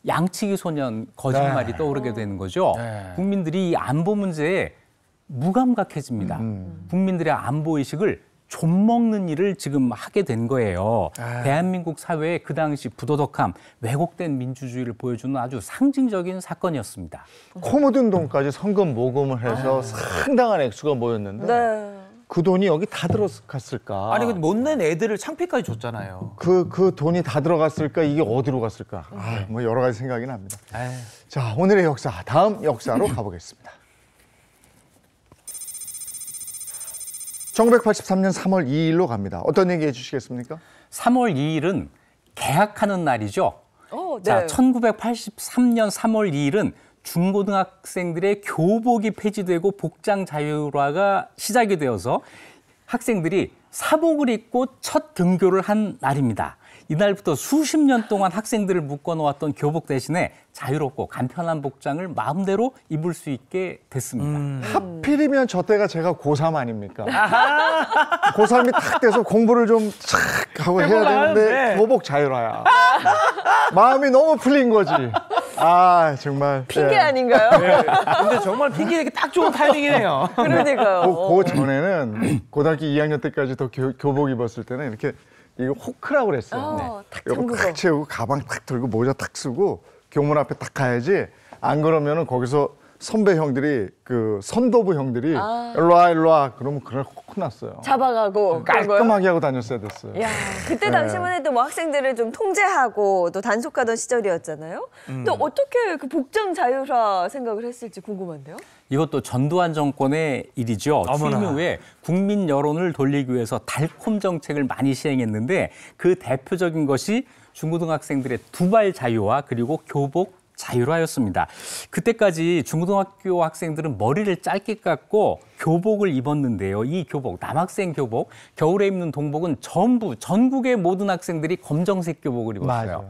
양치기 소년 거짓말이 떠오르게 되는 거죠. 국민들이 이 안보 문제에 무감각해집니다. 국민들의 안보의식을 좀먹는 일을 지금 하게 된 거예요. 대한민국 사회의 그 당시 부도덕함, 왜곡된 민주주의를 보여주는 아주 상징적인 사건이었습니다. 코 묻은 돈까지 성금 모금을 해서 상당한 액수가 모였는데 그 돈이 여기 다 들어갔을까? 아니 근데 못 낸 애들을 창피까지 줬잖아요. 그 돈이 다 들어갔을까? 이게 어디로 갔을까? 뭐 여러 가지 생각이 납니다. 자, 오늘의 역사, 다음 역사로 가보겠습니다. 1983년 3월 2일로 갑니다. 어떤 얘기 해주시겠습니까? 3월 2일은 개학하는 날이죠. 네. 자, 1983년 3월 2일은 중고등학생들의 교복이 폐지되고 복장 자율화가 시작이 되어서 학생들이 사복을 입고 첫 등교를 한 날입니다. 이날부터 수십 년 동안 학생들을 묶어놓았던 교복 대신에 자유롭고 간편한 복장을 마음대로 입을 수 있게 됐습니다. 하필이면 저 때가 제가 고3 아닙니까? 고3이 탁 돼서 공부를 좀 착 하고 해야 되는데 교복 자율화야. 마음이 너무 풀린 거지. 아 정말. 핑계 예. 아닌가요? 근데 정말 핑계 되기 딱 좋은 타이밍이네요. 그러니까요. 그 전에는 고등학교 2학년 때까지 더 교복 입었을 때는 이렇게 이거 호크라고 그랬어요. 탁 이거 잠그고. 탁 채우고 가방 탁 들고 모자 탁 쓰고 교문 앞에 딱 가야지. 안 그러면은 거기서 선배 형들이 그 선도부 형들이 일로 와 그러면 그날 혼났어요. 잡아가고 그런 거요? 깔끔하게 하고 다녔어야 됐어요. 야, 그때 당시만 해도 뭐 학생들을 좀 통제하고 또 단속하던 시절이었잖아요. 또 어떻게 그 복장 자율화 생각을 했을지 궁금한데요. 이것도 전두환 정권의 일이죠. 어머나. 취임 후에 국민 여론을 돌리기 위해서 달콤 정책을 많이 시행했는데 그 대표적인 것이 중고등학생들의 두발 자유화 그리고 교복 자율화였습니다. 그때까지 중고등학교 학생들은 머리를 짧게 깎고 교복을 입었는데요. 이 교복, 남학생 교복, 겨울에 입는 동복은 전부 전국의 모든 학생들이 검정색 교복을 입었어요.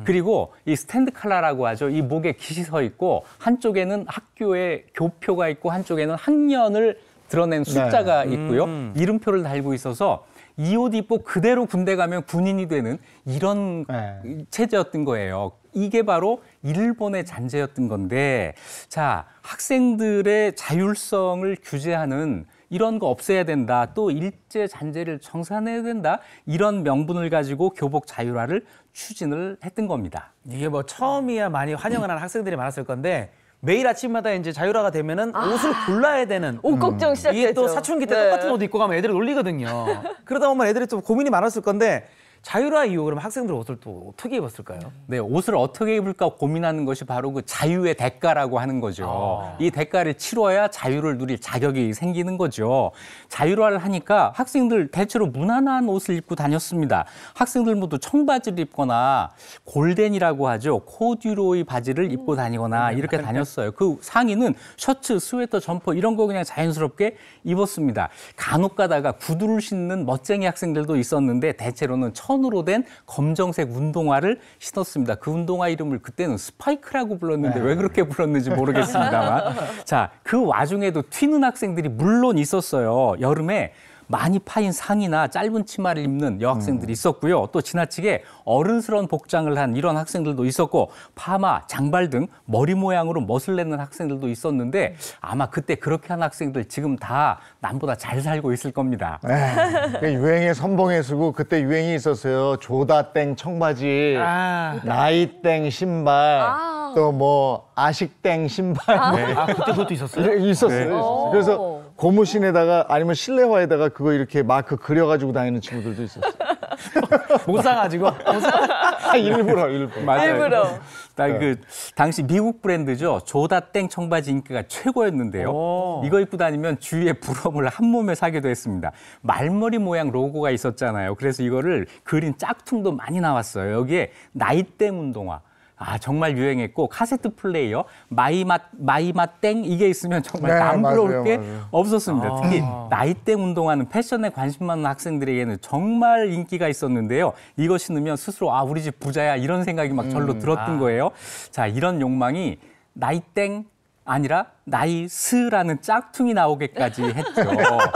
그리고 이 스탠드 컬러라고 하죠. 이 목에 깃이 서 있고 한쪽에는 학교의 교표가 있고 한쪽에는 학년을 드러낸 숫자가 있고요. 이름표를 달고 있어서 이 옷 입고 그대로 군대 가면 군인이 되는 이런 체제였던 거예요. 이게 바로 일본의 잔재였던 건데, 자, 학생들의 자율성을 규제하는 이런 거 없애야 된다. 또 일제 잔재를 청산해야 된다. 이런 명분을 가지고 교복 자율화를 추진을 했던 겁니다. 이게 뭐 처음이야 많이 환영을 하는 학생들이 많았을 건데 매일 아침마다 이제 자율화가 되면은 옷을 골라야 되는 옷 걱정 시작했죠. 이게 또 사춘기 때 네. 똑같은 옷 입고 가면 애들이 놀리거든요. 그러다 보면 애들이 좀 고민이 많았을 건데 자율화 이후 그럼 학생들 옷을 또 어떻게 입었을까요? 네, 옷을 어떻게 입을까 고민하는 것이 바로 그 자유의 대가라고 하는 거죠. 이 대가를 치러야 자유를 누릴 자격이 생기는 거죠. 자율화를 하니까 학생들 대체로 무난한 옷을 입고 다녔습니다. 학생들 모두 청바지를 입거나 골덴이라고 하죠. 코듀로이 바지를 입고 다니거나 이렇게 다녔어요. 그 상의는 셔츠, 스웨터, 점퍼 이런 거 그냥 자연스럽게 입었습니다. 간혹 가다가 구두를 신는 멋쟁이 학생들도 있었는데 대체로는 천으로 된 검정색 운동화를 신었습니다. 그 운동화 이름을 그때는 스파이크라고 불렀는데 왜 그렇게 불렀는지 모르겠습니다만. 자, 그 와중에도 튀는 학생들이 물론 있었어요. 여름에 많이 파인 상의나 짧은 치마를 입는 여학생들이 있었고요. 또 지나치게 어른스러운 복장을 한 이런 학생들도 있었고 파마, 장발 등 머리 모양으로 멋을 내는 학생들도 있었는데 아마 그때 그렇게 한 학생들 지금 다 남보다 잘 살고 있을 겁니다. 그 유행의 선봉에 서고 그때 유행이 있었어요. 조다땡 청바지, 나이땡 신발, 또 뭐 아식땡 신발. 그때 그것도 있었어요? 있었어요. 그래서 고무신에다가 아니면 실내화에다가 그거 이렇게 마크 그려가지고 다니는 친구들도 있었어요. 못 사가지고 일부러. 맞아요. 일부러. 그 당시 미국 브랜드죠. 조다땡 청바지 인기가 최고였는데요. 이거 입고 다니면 주위에 부러움을 한 몸에 사기도 했습니다. 말머리 모양 로고가 있었잖아요. 그래서 이거를 그린 짝퉁도 많이 나왔어요. 여기에 나이땡 운동화. 정말 유행했고 카세트 플레이어 마이맛땡 이게 있으면 정말 남부러울 맞아요, 게 맞아요. 없었습니다. 특히 나이땡 운동화는 패션에 관심 많은 학생들에게는 정말 인기가 있었는데요. 이거 신으면 스스로 우리 집 부자야 이런 생각이 막 절로 들었던 거예요. 자, 이런 욕망이 나이땡 아니라 나이스라는 짝퉁이 나오게까지 했죠.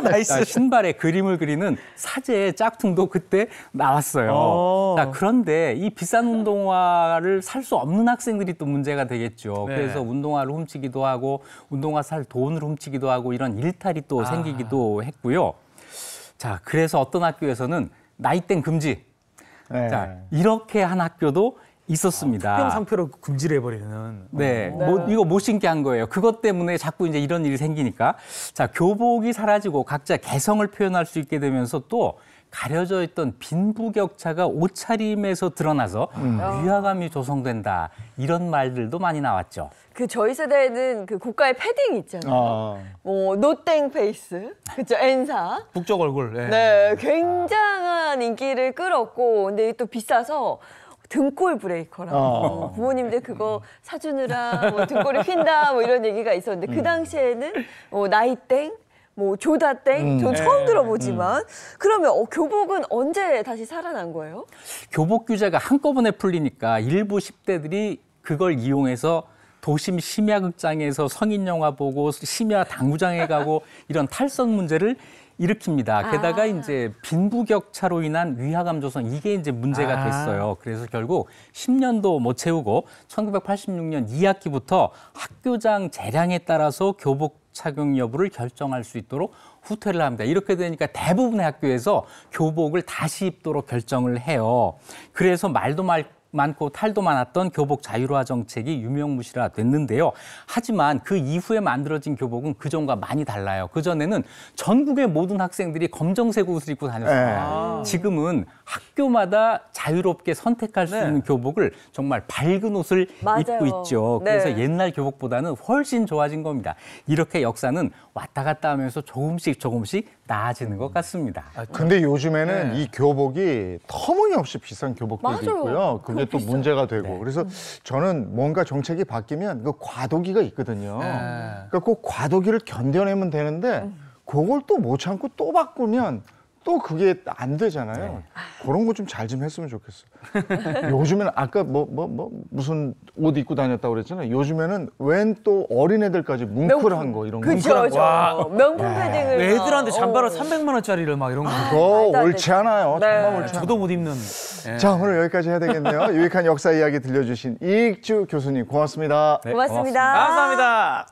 나이스. 신발에 그림을 그리는 사제 짝퉁도 그때 나왔어요. 자, 그런데 이 비싼 운동화를 살 수 없는 학생들이 또 문제가 되겠죠. 네. 그래서 운동화를 훔치기도 하고 운동화 살 돈을 훔치기도 하고 이런 일탈이 또 생기기도 했고요. 자, 그래서 어떤 학교에서는 나이땡 금지. 자, 이렇게 한 학교도 있었습니다. 특정 상표로 금지를 해버리는. 네, 이거 못 신게 한 거예요. 그것 때문에 자꾸 이제 이런 일이 생기니까. 자, 교복이 사라지고 각자 개성을 표현할 수 있게 되면서 또 가려져 있던 빈부격차가 옷차림에서 드러나서 위화감이 조성된다. 이런 말들도 많이 나왔죠. 그 저희 세대에는 그 고가의 패딩 있잖아요. 뭐 노땡 페이스, 그쵸? N사. 북쪽 얼굴. 네. 네, 굉장한 인기를 끌었고, 근데 이게 또 비싸서 등골 브레이커라고 부모님들 그거 사주느라 뭐 등골이 휜다 뭐 이런 얘기가 있었는데 그 당시에는 나이땡, 뭐 조다땡, 전 처음 들어보지만 그러면 교복은 언제 다시 살아난 거예요? 교복 규제가 한꺼번에 풀리니까 일부 10대들이 그걸 이용해서 도심 심야극장에서 성인 영화 보고 심야 당구장에 가고 이런 탈선 문제를 일으킵니다. 게다가 이제 빈부격차로 인한 위화감 조성 이게 이제 문제가 됐어요. 그래서 결국 10년도 못 채우고 1986년 2학기부터 학교장 재량에 따라서 교복 착용 여부를 결정할 수 있도록 후퇴를 합니다. 이렇게 되니까 대부분의 학교에서 교복을 다시 입도록 결정을 해요. 그래서 말도 많고 탈도 많았던 교복 자율화 정책이 유명무실화 됐는데요. 하지만 그 이후에 만들어진 교복은 그전과 많이 달라요. 그전에는 전국의 모든 학생들이 검정색 옷을 입고 다녔어요. 지금은 학교마다 자유롭게 선택할 수 있는 교복을 정말 밝은 옷을 맞아요. 입고 있죠. 그래서 네. 옛날 교복보다는 훨씬 좋아진 겁니다. 이렇게 역사는 왔다 갔다 하면서 조금씩 나아지는 것 같습니다. 근데 요즘에는 이 교복이 터무니없이 비싼 교복들도 맞아요. 있고요. 그게 또 비싸요. 문제가 되고. 그래서 저는 뭔가 정책이 바뀌면 그 과도기가 있거든요. 그러니까 그 과도기를 견뎌내면 되는데 그걸 또 못 참고 또 바꾸면 또 그게 안 되잖아요. 그런 거 좀 잘 좀 했으면 좋겠어요. 요즘에는 아까 무슨 옷 입고 다녔다고 그랬잖아요. 요즘에는 웬 또 어린애들까지 뭉클한 거 이런 거. 그죠, 명품 패딩을. 애들한테 잠바를 300만 원짜리를 막 이런 거. 그거 말도 안 옳지 되지. 않아요. 네. 정말 옳지 않아요. 저도 못 입는. 자, 오늘 여기까지 해야 되겠네요. 유익한 역사 이야기 들려주신 이익주 교수님 고맙습니다. 네, 고맙습니다. 감사합니다.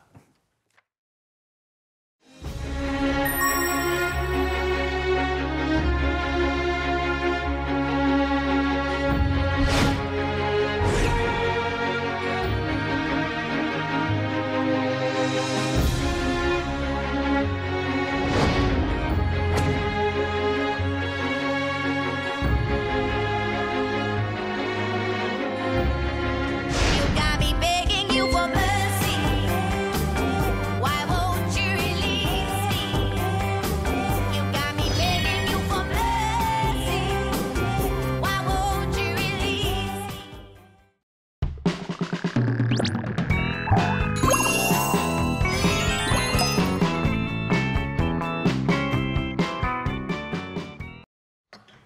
You got me begging you for mercy. Why won't you release me? You got me begging you for mercy. Why won't you release me?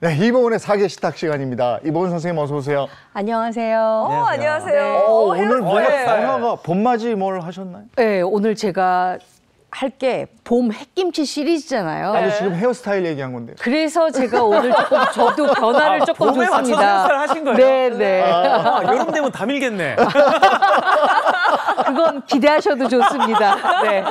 네, 이보은의 사계 식탁 시간입니다. 이보은 선생님 어서 오세요. 안녕하세요. 안녕하세요. 오늘 뭐가 네. 변화가 봄맞이 뭘 하셨나요? 네, 오늘 제가 할 게 봄 햇김치 시리즈잖아요. 아니 지금 헤어스타일 얘기한 건데. 그래서 제가 오늘 조금 저도 변화를 조금 봄에 맞춰서 줬습니다. 헤어스타일 하신 거예요? 네, 네. 여름 되면 다 밀겠네. 그건 기대하셔도 좋습니다. 네.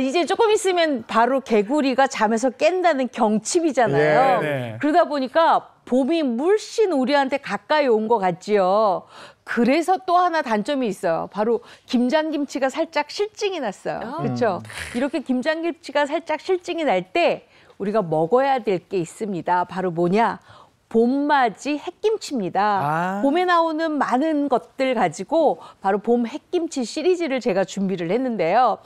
이제 조금 있으면 바로 개구리가 잠에서 깬다는 경칩이잖아요. 예, 네. 그러다 보니까 봄이 물씬 우리한테 가까이 온 것 같지요. 그래서 또 하나 단점이 있어요. 바로 김장김치가 살짝 실증이 났어요. 그렇죠? 이렇게 김장김치가 살짝 실증이 날 때 우리가 먹어야 될 게 있습니다. 바로 뭐냐? 봄맞이 햇김치입니다. 봄에 나오는 많은 것들 가지고 바로 봄 햇김치 시리즈를 제가 준비를 했는데요.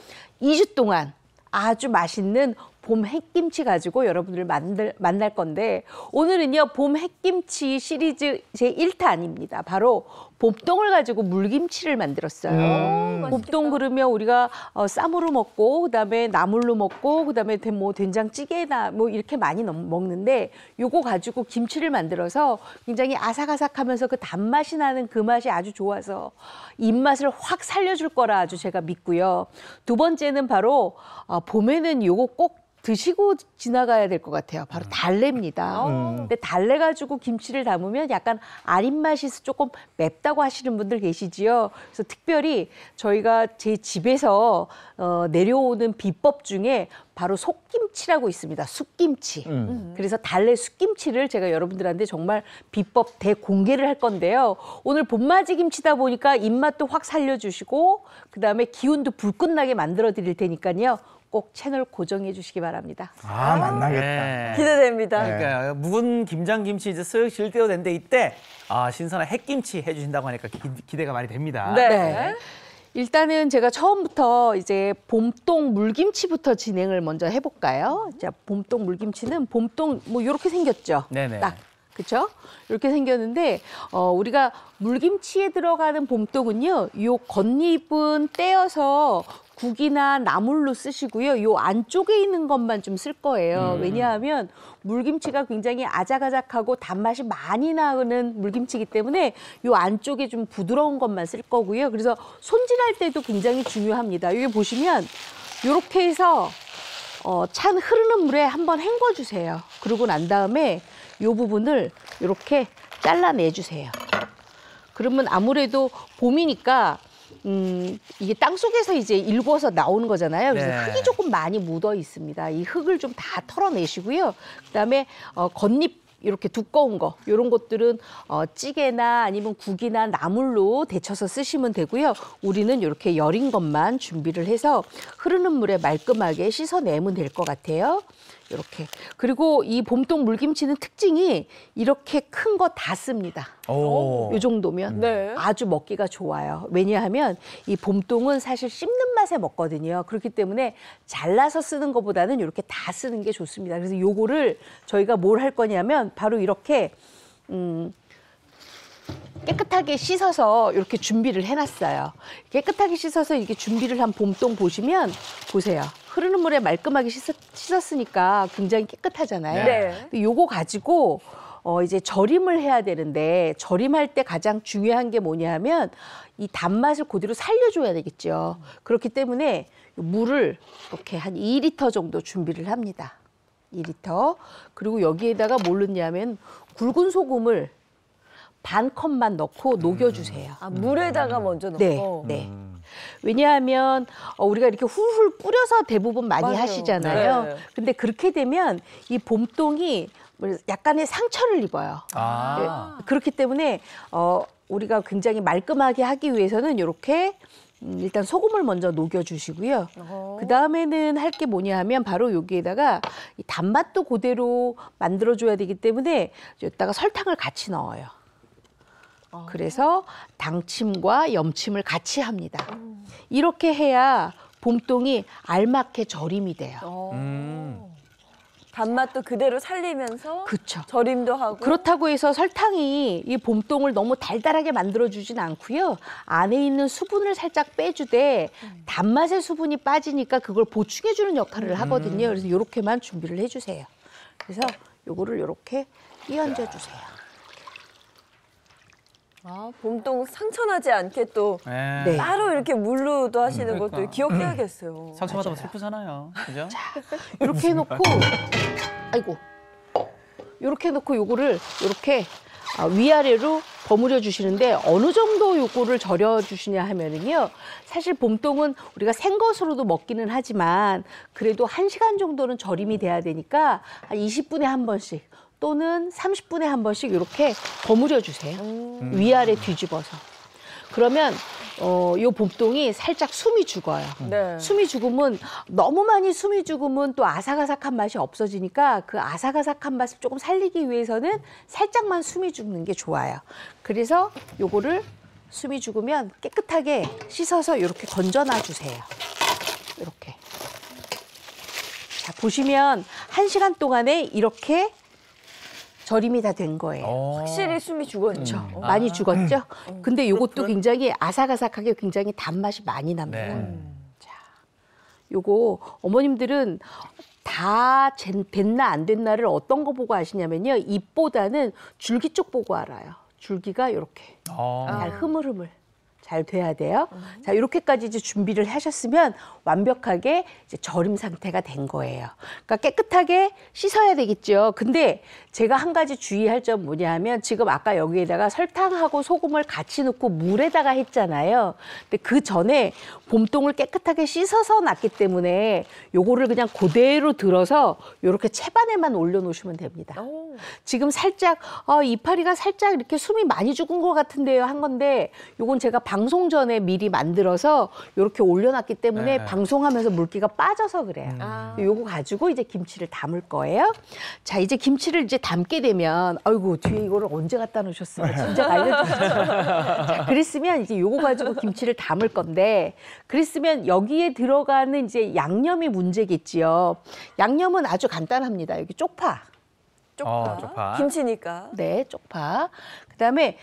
2주 동안 아주 맛있는 봄 햇김치 가지고 여러분들 만날 건데 오늘은요 봄 햇김치 시리즈 제 1탄입니다. 바로 봄동을 가지고 물김치를 만들었어요. 봄동 그러면 우리가 쌈으로 먹고 그다음에 나물로 먹고 그다음에 뭐 된장찌개나 뭐 이렇게 많이 먹는데 요거 가지고 김치를 만들어서 굉장히 아삭아삭하면서 그 단맛이 나는 그 맛이 아주 좋아서 입맛을 확 살려줄 거라 아주 제가 믿고요. 두 번째는 바로 봄에는 요거 꼭 드시고 지나가야 될 것 같아요. 바로 달래입니다. 근데 달래 가지고 김치를 담으면 약간 아린 맛이 조금 맵다고 하시는 분들 계시지요. 그래서 특별히 저희가 제 집에서 내려오는 비법 중에 바로 속김치라고 있습니다. 쑥김치. 그래서 달래 쑥김치를 제가 여러분들한테 정말 비법 대공개를 할 건데요. 오늘 봄맞이 김치다 보니까 입맛도 확 살려주시고 그다음에 기운도 불끈나게 만들어 드릴 테니까요. 꼭 채널 고정해 주시기 바랍니다. 아, 만나겠다. 네. 기대됩니다. 그러니까 묵은 김장김치 이제 쓱 실 때도 된데 이때 신선한 햇김치 해주신다고 하니까 기대가 많이 됩니다. 네. 일단은 제가 처음부터 이제 봄동 물김치부터 진행을 먼저 해볼까요? 자, 봄동 물김치는 봄동 뭐 이렇게 생겼죠. 네네. 딱 그렇죠? 이렇게 생겼는데 우리가 물김치에 들어가는 봄동은요, 요 겉잎은 떼어서 국이나 나물로 쓰시고요. 요 안쪽에 있는 것만 좀 쓸 거예요. 왜냐하면 물김치가 굉장히 아작아작하고 단맛이 많이 나는 물김치이기 때문에 요 안쪽에 좀 부드러운 것만 쓸 거고요. 그래서 손질할 때도 굉장히 중요합니다. 여기 보시면 요렇게 해서 찬 흐르는 물에 한번 헹궈 주세요. 그러고 난 다음에 요 부분을 이렇게 잘라내 주세요. 그러면 아무래도 봄이니까 이게 땅 속에서 이제 일궈서 나오는 거잖아요. 그래서 네. 흙이 조금 많이 묻어 있습니다. 이 흙을 좀 다 털어내시고요. 그다음에 겉잎 이렇게 두꺼운 거 이런 것들은 찌개나 아니면 국이나 나물로 데쳐서 쓰시면 되고요. 우리는 이렇게 여린 것만 준비를 해서 흐르는 물에 말끔하게 씻어내면 될 것 같아요. 이렇게. 그리고 이 봄동 물김치는 특징이 이렇게 큰 거 다 씁니다. 오. 이 정도면 네. 아주 먹기가 좋아요. 왜냐하면 이 봄동은 사실 씹는 맛에 먹거든요. 그렇기 때문에 잘라서 쓰는 것보다는 이렇게 다 쓰는 게 좋습니다. 그래서 요거를 저희가 뭘 할 거냐면 바로 이렇게 깨끗하게 씻어서 이렇게 준비를 해놨어요. 깨끗하게 씻어서 이렇게 준비를 한 봄동 보시면 보세요. 흐르는 물에 말끔하게 씻었으니까 굉장히 깨끗하잖아요. 네. 근데 요거 가지고 이제 절임을 해야 되는데 절임할 때 가장 중요한 게 뭐냐 하면 이 단맛을 그대로 살려줘야 되겠죠. 그렇기 때문에 물을 이렇게 한 2리터 정도 준비를 합니다. 2리터. 그리고 여기에다가 뭘 넣냐면 굵은 소금을 반 컵만 넣고 녹여주세요. 물에다가 먼저 넣고. 네, 네. 왜냐하면 우리가 이렇게 훌훌 뿌려서 대부분 많이 맞아요. 하시잖아요. 네. 근데 그렇게 되면 이 봄동이 약간의 상처를 입어요. 네, 그렇기 때문에 우리가 굉장히 말끔하게 하기 위해서는 이렇게 일단 소금을 먼저 녹여주시고요. 그 다음에는 할 게 뭐냐 하면 바로 여기에다가 이 단맛도 그대로 만들어줘야 되기 때문에 여기다가 설탕을 같이 넣어요. 그래서 당침과 염침을 같이 합니다. 이렇게 해야 봄동이 알맞게 절임이 돼요. 단맛도 그대로 살리면서 그쵸. 절임도 하고. 그렇다고 해서 설탕이 이 봄동을 너무 달달하게 만들어주진 않고요. 안에 있는 수분을 살짝 빼주되 단맛의 수분이 빠지니까 그걸 보충해주는 역할을 하거든요. 그래서 이렇게만 준비를 해주세요. 그래서 요거를 이렇게 끼얹어 주세요. 봄동 상처나지 않게 또 네. 따로 이렇게 물로도 하시는 것도 기억해야겠어요. 상처받으면 슬프잖아요. 그죠? 이렇게 해놓고 아이고 이렇게 해놓고 요거를 이렇게 위아래로 버무려 주시는데 어느 정도 요거를 절여 주시냐 하면은요. 사실 봄동은 우리가 생것으로도 먹기는 하지만 그래도 1시간 정도는 절임이 돼야 되니까 한 20분에 한 번씩 또는 30분에 한 번씩 이렇게 버무려 주세요. 위아래 뒤집어서. 그러면 요 봄동이 살짝 숨이 죽어요. 네. 숨이 죽으면 너무 많이 숨이 죽으면 또 아삭아삭한 맛이 없어지니까 그 아삭아삭한 맛을 조금 살리기 위해서는 살짝만 숨이 죽는 게 좋아요. 그래서 요거를 숨이 죽으면 깨끗하게 씻어서 이렇게 건져놔 주세요. 이렇게. 자, 보시면 1시간 동안에 이렇게 절임이 다 된 거예요. 확실히 숨이 죽었죠. 많이 죽었죠? 근데 이것도 굉장히 아삭아삭하게 굉장히 단맛이 많이 납니다. 네. 자, 요거 어머님들은 다 됐나 안 됐나를 어떤 거 보고 아시냐면요. 잎보다는 줄기 쪽 보고 알아요. 줄기가 이렇게 잘 흐물흐물 잘 돼야 돼요. 자, 이렇게까지 이제 준비를 하셨으면 완벽하게 이제 절임 상태가 된 거예요. 그러니까 깨끗하게 씻어야 되겠죠. 근데 제가 한 가지 주의할 점 뭐냐 하면 지금 아까 여기에다가 설탕하고 소금을 같이 넣고 물에다가 했잖아요. 근데 그 전에 봄동을 깨끗하게 씻어서 놨기 때문에 요거를 그냥 그대로 들어서 요렇게 채반에만 올려놓으시면 됩니다. 지금 살짝 이파리가 살짝 이렇게 숨이 많이 죽은 것 같은데요 한 건데 요건 제가 방송 전에 미리 만들어서 이렇게 올려놨기 때문에 네. 방송하면서 물기가 빠져서 그래요. 요거 가지고 이제 김치를 담을 거예요. 자, 이제 김치를 이제 담게 되면 아이고 뒤에 이거를 언제 갖다 놓으셨어요? 진짜 알려주시죠. 자, 그랬으면 이제 요거 가지고 김치를 담을 건데 그랬으면 여기에 들어가는 이제 양념이 문제겠지요. 양념은 아주 간단합니다. 여기 쪽파. 쪽파. 김치니까. 네, 쪽파. 그다음에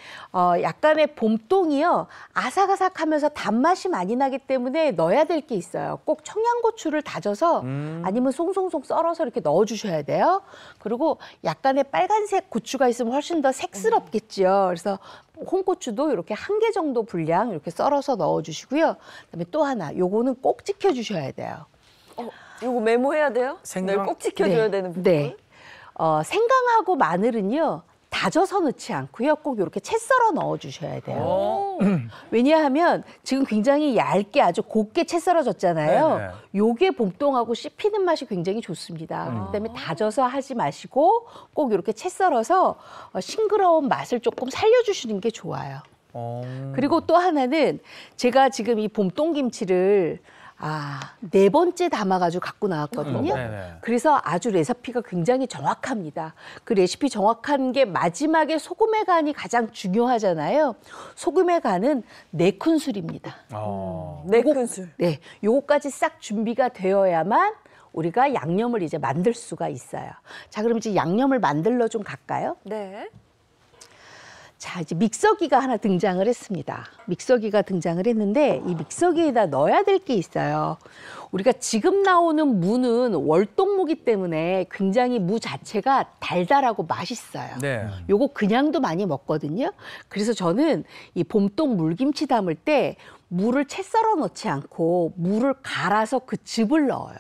약간의 봄동이요. 아삭아삭하면서 단맛이 많이 나기 때문에 넣어야 될 게 있어요. 꼭 청양고추를 다져서 아니면 송송송 썰어서 이렇게 넣어주셔야 돼요. 그리고 약간의 빨간색 고추가 있으면 훨씬 더 색스럽겠죠. 그래서 홍고추도 이렇게 1개 정도 분량 이렇게 썰어서 넣어주시고요. 그다음에 또 하나, 요거는 꼭 지켜주셔야 돼요. 이거 메모해야 돼요? 생강? 네, 꼭 지켜줘야 되는 부분. 네. 생강하고 마늘은요. 다져서 넣지 않고요. 꼭 이렇게 채 썰어 넣어 주셔야 돼요. 왜냐하면 지금 굉장히 얇게 아주 곱게 채 썰어졌잖아요. 네네. 요게 봄동하고 씹히는 맛이 굉장히 좋습니다. 그다음에 다져서 하지 마시고 꼭 이렇게 채 썰어서 싱그러운 맛을 조금 살려주시는 게 좋아요. 그리고 또 하나는 제가 지금 이 봄동김치를 4번째 담아가지고 갖고 나왔거든요. 네네. 그래서 아주 레시피가 굉장히 정확합니다. 그 레시피 정확한 게 마지막에 소금의 간이 가장 중요하잖아요. 소금의 간은 4큰술입니다. 4큰술. 네, 요거까지 싹 준비가 되어야만 우리가 양념을 이제 만들 수가 있어요. 자, 그럼 이제 양념을 만들러 좀 갈까요? 네. 자, 이제 믹서기가 하나 등장을 했습니다. 믹서기가 등장을 했는데 이 믹서기에다 넣어야 될 게 있어요. 우리가 지금 나오는 무는 월동무기 때문에 굉장히 무 자체가 달달하고 맛있어요. 네. 요거 그냥도 많이 먹거든요. 그래서 저는 이 봄동 물김치 담을 때 무를 채 썰어 넣지 않고 무를 갈아서 그 즙을 넣어요.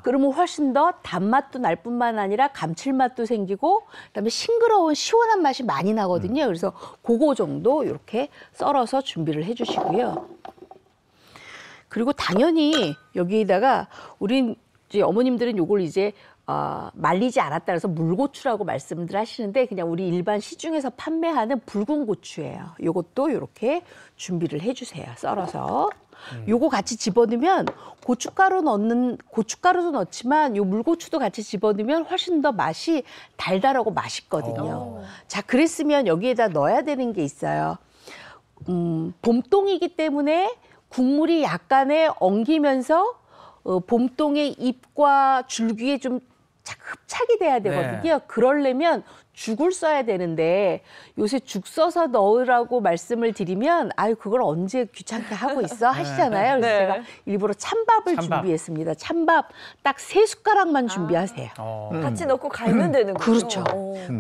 그러면 훨씬 더 단맛도 날 뿐만 아니라 감칠맛도 생기고 그다음에 싱그러운 시원한 맛이 많이 나거든요. 그래서 그거 정도 이렇게 썰어서 준비를 해주시고요. 그리고 당연히 여기에다가 우린 이제 어머님들은 요걸 이제 말리지 않았다 그래서 물고추라고 말씀들 하시는데 그냥 우리 일반 시중에서 판매하는 붉은 고추예요. 요것도 이렇게 준비를 해주세요. 썰어서. 요거 같이 집어넣으면 고춧가루도 넣지만 요 물고추도 같이 집어넣으면 훨씬 더 맛이 달달하고 맛있거든요. 자, 그랬으면 여기에다 넣어야 되는 게 있어요. 봄동이기 때문에 국물이 약간의 엉기면서 봄동의 잎과 줄기에 좀 흡착이 돼야 되거든요. 그러려면 죽을 써야 되는데 요새 죽 써서 넣으라고 말씀을 드리면 아유 그걸 언제 귀찮게 하고 있어 하시잖아요. 그래서 제가 일부러 찬밥을 준비했습니다. 찬밥 딱 3숟가락만 준비하세요. 같이 넣고 갈면 되는 거죠? 그렇죠.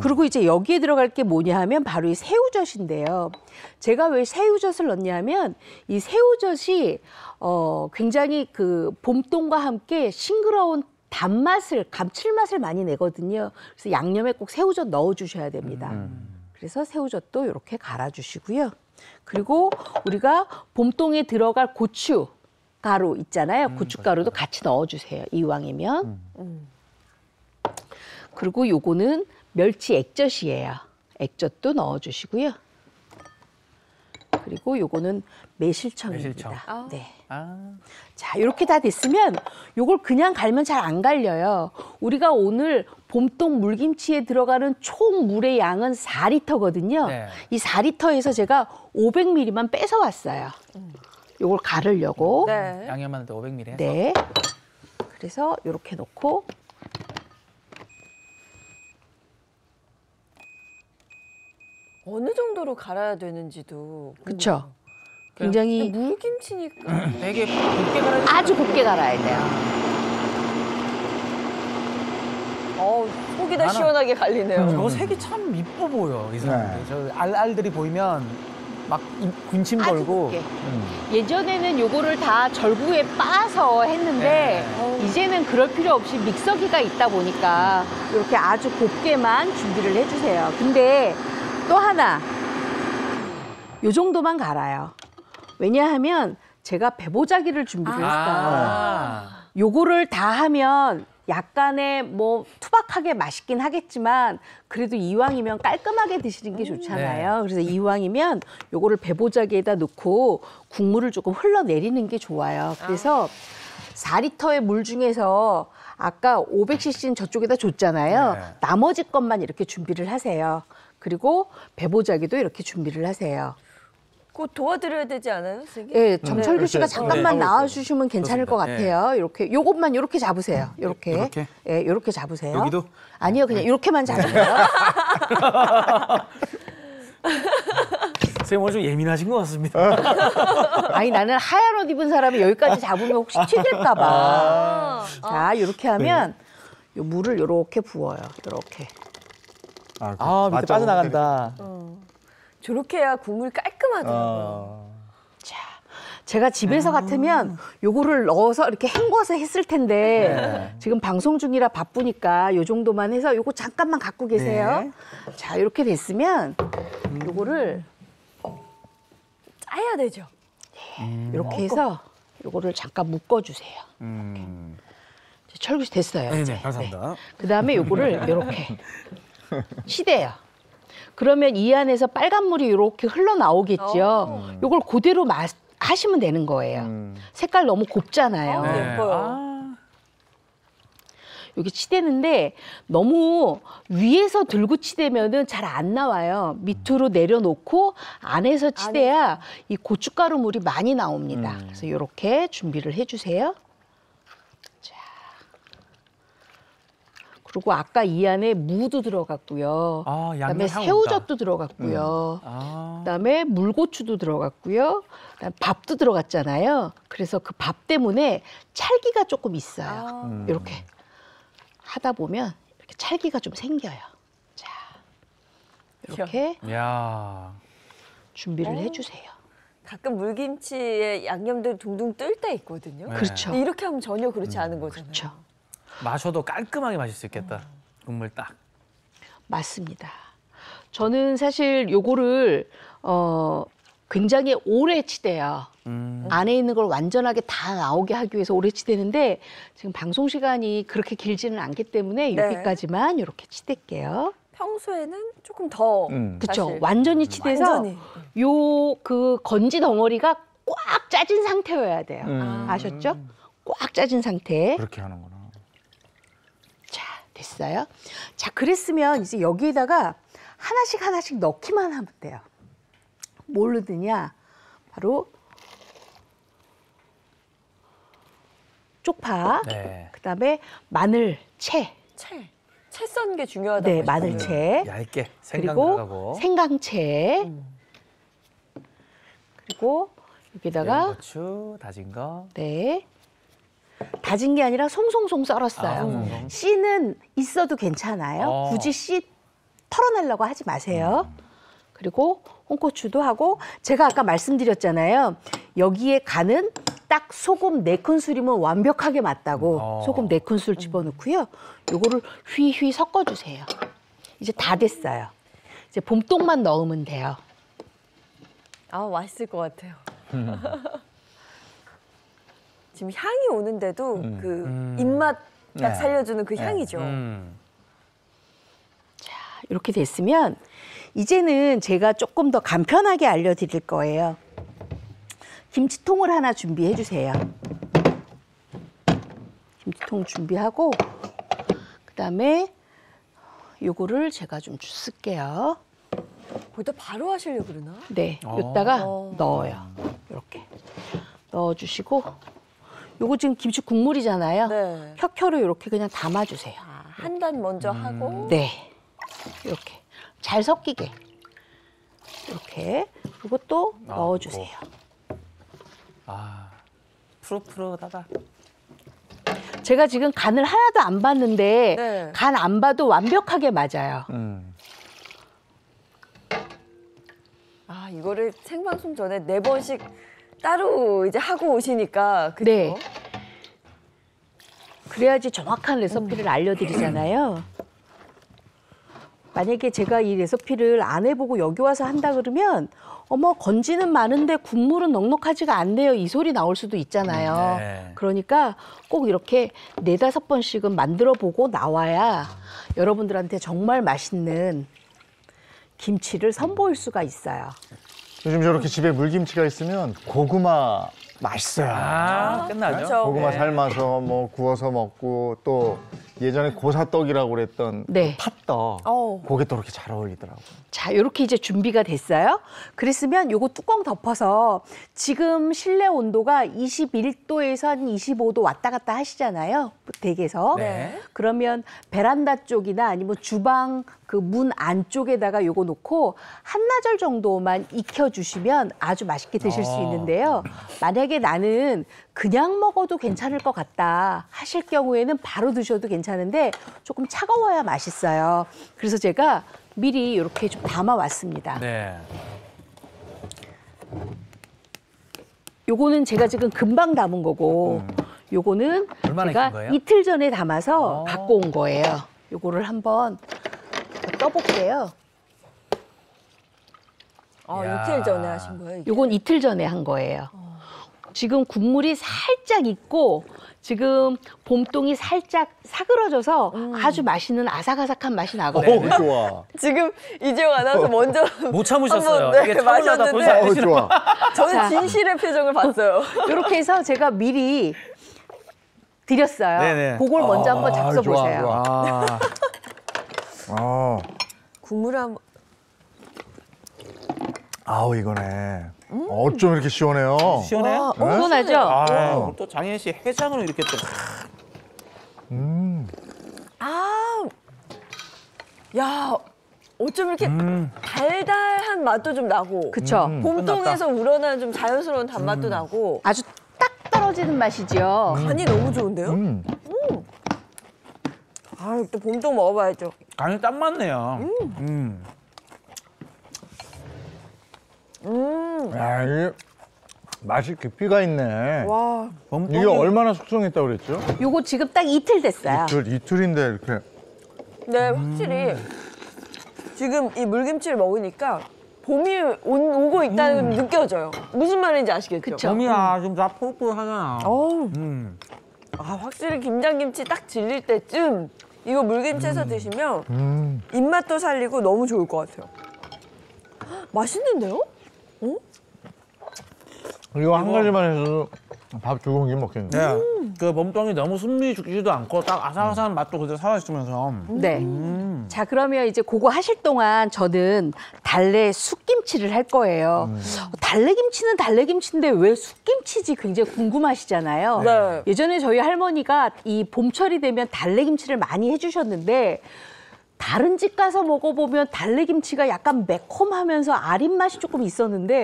그리고 이제 여기에 들어갈 게 뭐냐 하면 바로 이 새우젓인데요. 제가 왜 새우젓을 넣냐 하면 이 새우젓이 굉장히 그 봄동과 함께 싱그러운 단맛을, 감칠맛을 많이 내거든요. 그래서 양념에 꼭 새우젓 넣어주셔야 됩니다. 그래서 새우젓도 이렇게 갈아주시고요. 그리고 우리가 봄동에 들어갈 고춧가루 있잖아요. 고춧가루도 같이 넣어주세요. 이왕이면. 그리고 요거는 멸치 액젓이에요. 액젓도 넣어주시고요. 그리고 요거는 매실청입니다. 매실청. 네. 자, 이렇게 다 됐으면 요걸 그냥 갈면 잘 안 갈려요. 우리가 오늘 봄동 물김치에 들어가는 총 물의 양은 4리터거든요. 네. 이 4리터에서 제가 500ml만 뺏어 왔어요. 요걸 가르려고. 네. 양념하는데 500ml 해서. 네. 그래서 이렇게 놓고 어느 정도로 갈아야 되는지도. 그렇죠. 굉장히 물김치니까. 되게 굵게 갈아야 아주 곱게 갈아야 돼요. 속이 다 시원하게 갈리네요. 저거 색이 참 이뻐 보여. 이 사람들. 저 알들이 보이면 막 군침 아주 돌고. 곱게. 예전에는 요거를 다 절구에 빻아서 했는데 이제는 그럴 필요 없이 믹서기가 있다 보니까 이렇게 아주 곱게만 준비를 해주세요. 근데 또 하나, 요 정도만 갈아요. 왜냐하면 제가 배보자기를 준비를 했어요. 요거를 다 하면 약간의 뭐 투박하게 맛있긴 하겠지만 그래도 이왕이면 깔끔하게 드시는 게 좋잖아요. 그래서 이왕이면 요거를 배보자기에다 넣고 국물을 조금 흘러내리는 게 좋아요. 그래서 4리터의 물 중에서 아까 500cc는 저쪽에다 줬잖아요. 나머지 것만 이렇게 준비를 하세요. 그리고 배보자기도 이렇게 준비를 하세요. 그거 도와드려야 되지 않아요, 선생님? 예, 정철규 씨가 그렇지. 잠깐만 네. 나와주시면 괜찮을 것 같아요. 이렇게 요것만 이렇게 잡으세요. 이렇게, 이렇게? 예, 이렇게 잡으세요. 여기도? 아니요, 그냥 이렇게만 잡으세요. 선생님 오늘 좀 예민하신 것 같습니다. 아니 나는 하얀 옷 입은 사람이 여기까지 잡으면 혹시 튀길까봐. 자, 이렇게 하면 요 물을 이렇게 부어요. 이렇게. 아, 밑에 빠져나간다. 저렇게 해야 국물이 깔끔하더라고요. 자, 제가 집에서 같으면 요거를 넣어서 이렇게 헹궈서 했을 텐데 지금 방송 중이라 바쁘니까 요 정도만 해서 요거 잠깐만 갖고 계세요. 자, 이렇게 됐으면 요거를 짜야 되죠. 이렇게 해서 요거를 잠깐 묶어주세요. 이제 철구 씨 됐어요. 네네, 이제. 감사합니다. 그다음에 요거를 이렇게 치대요. 그러면 이 안에서 빨간 물이 이렇게 흘러나오겠죠. 요걸 그대로 하시면 되는 거예요. 색깔 너무 곱잖아요. 네. 예뻐요. 여기 치대는데 너무 위에서 들고 치대면은 잘 안 나와요. 밑으로 내려놓고 안에서 치대야 이 고춧가루 물이 많이 나옵니다. 그래서 이렇게 준비를 해주세요. 자, 그리고 아까 이 안에 무도 들어갔고요. 그다음에 새우젓도 들어갔고요. 그다음에 물고추도 들어갔고요. 그다음에 밥도 들어갔잖아요. 그래서 그 밥 때문에 찰기가 조금 있어요. 이렇게. 하다 보면 이렇게 찰기가 좀 생겨요. 자, 이렇게 야. 준비를 해주세요. 가끔 물김치에 양념들 둥둥 뜰 때 있거든요. 그렇죠. 근데 이렇게 하면 전혀 그렇지 않은 거잖아요. 그렇죠. 마셔도 깔끔하게 마실 수 있겠다. 국물 딱. 맞습니다. 저는 사실 요거를 굉장히 오래 치대요. 안에 있는 걸 완전하게 다 나오게 하기 위해서 오래 치대는데 지금 방송 시간이 그렇게 길지는 않기 때문에 네. 여기까지만 이렇게 치댈게요. 평소에는 조금 더 그렇죠. 사실. 완전히 치대서 완전히. 요 그 건지 덩어리가 꽉 짜진 상태여야 돼요. 아셨죠? 꽉 짜진 상태. 그렇게 하는구나. 자, 됐어요. 자, 그랬으면 이제 여기에다가 하나씩 넣기만 하면 돼요. 뭘 넣느냐? 바로 쪽파, 네. 그다음에 마늘, 채, 채 썬 게 중요하다고 네, 하시더라고요. 마늘채, 얇게 생강 그리고 들어가고. 생강채, 그리고 여기다가 고추 다진 거. 네. 다진 게 아니라 송송송 썰었어요. 송송송. 씨는 있어도 괜찮아요. 굳이 씨 털어내려고 하지 마세요. 그리고 홍고추도 하고 제가 아까 말씀드렸잖아요. 여기에 간은 딱 소금 4큰술이면 완벽하게 맞다고 소금 4큰술 집어넣고요. 요거를 휘휘 섞어주세요. 이제 다 됐어요. 이제 봄동만 넣으면 돼요. 아, 맛있을 것 같아요. 지금 향이 오는데도 그 입맛 딱 살려주는 그 향이죠. 이렇게 됐으면 이제는 제가 조금 더 간편하게 알려드릴 거예요. 김치통을 하나 준비해 주세요. 김치통 준비하고 그다음에 요거를 제가 좀 쓸게요. 거기다 바로 하시려고 그러나? 네, 여기다가 넣어요. 이렇게 넣어주시고 요거 지금 김치 국물이잖아요. 네. 켜켜로 이렇게 그냥 담아주세요. 한 단 먼저 하고 네, 이렇게 잘 섞이게 이렇게 그리고 또 넣어주세요. 아, 푸릇푸릇하다. 제가 지금 간을 하나도 안 봤는데 네. 간 안 봐도 완벽하게 맞아요. 아, 이거를 생방송 전에 4번씩 따로 이제 하고 오시니까 그죠? 네. 그래야지 정확한 레시피를 알려드리잖아요. 만약에 제가 이 레시피를 안 해보고 여기 와서 한다 그러면 어머 건지는 많은데 국물은 넉넉하지가 않네요. 이 소리 나올 수도 있잖아요. 네. 그러니까 꼭 이렇게 4-5번씩은 만들어보고 나와야 여러분들한테 정말 맛있는 김치를 선보일 수가 있어요. 요즘 저렇게 집에 물김치가 있으면 고구마 맛있어요. 끝나죠. 그렇죠. 고구마 네. 삶아서 뭐 구워서 먹고 또 예전에 고사떡이라고 그랬던 네. 팥떡. 어우. 그게 또 이렇게 잘 어울리더라고요. 자, 이렇게 이제 준비가 됐어요. 그랬으면 요거 뚜껑 덮어서 지금 실내 온도가 21도에서 한 25도 왔다 갔다 하시잖아요. 댁에서. 네. 그러면 베란다 쪽이나 아니면 주방 그 문 안쪽에다가 요거 놓고 한나절 정도만 익혀주시면 아주 맛있게 드실 수 있는데요. 만약에 나는 그냥 먹어도 괜찮을 것 같다 하실 경우에는 바로 드셔도 괜찮은데 조금 차가워야 맛있어요. 그래서 제가 미리 이렇게 좀 담아왔습니다. 네. 요거는 제가 지금 금방 담은 거고 요거는 얼마나 제가 익힌 거예요? 이틀 전에 담아서 갖고 온 거예요. 요거를 한번 떠볼게요. 야. 이틀 전에 하신 거예요? 이게? 요건 이틀 전에 한 거예요. 지금 국물이 살짝 익고 지금 봄동이 살짝 사그러져서 아주 맛있는 아삭아삭한 맛이 나거든요. 오, 좋아. 지금 이재용 아나운서 먼저 못 참으셨어요. 한번, 네, 이게 참으려다 더 이상 마셨는데. 안 드시는 좋아. 저는 자. 진실의 표정을 봤어요. 이렇게 해서 제가 미리 드렸어요. 네네. 그걸 먼저 한번 잡숴 좋아, 보세요. 좋아. 아, 아, 국물 한번. 아우 이거네. 어쩜 이렇게 시원해요. 시원해요? 시원하죠? 아, 또 장현 씨 해장으로 이렇게 또. 야, 어쩜 이렇게 달달한 맛도 좀 나고. 그쵸? 봄동에서 우러나는 좀 자연스러운 단맛도 나고. 아주 딱 떨어지는 맛이죠. 간이 너무 좋은데요? 또 봄동 먹어봐야죠. 간이 딱 맞네요. 야, 이게 맛이 깊이가 있네. 와, 이게 얼마나 숙성했다고 그랬죠? 요거 지금 딱 이틀 됐어요. 이틀인데 이렇게. 네, 확실히 지금 이 물김치를 먹으니까 봄이 오고 있다는 게 느껴져요. 무슨 말인지 아시겠죠? 그쵸? 봄이야, 지금 다 푸릇푸릇하잖아. 어우, 확실히 김장김치 딱 질릴 때쯤 이거 물김치에서 드시면 입맛도 살리고 너무 좋을 것 같아요. 헉, 맛있는데요? 이거 한 가지만 해도 밥 두 공기 먹겠네. 네. 그 봄동이 너무 숨이 죽지도 않고 딱 아삭아삭한 맛도 그대로 살아있으면서. 네. 자, 그러면 이제 그거 하실 동안 저는 달래 쑥김치를 할 거예요. 달래김치는 달래김치인데 왜 쑥김치지 굉장히 궁금하시잖아요. 네. 예전에 저희 할머니가 이 봄철이 되면 달래김치를 많이 해주셨는데 다른 집 가서 먹어보면 달래김치가 약간 매콤하면서 아린 맛이 조금 있었는데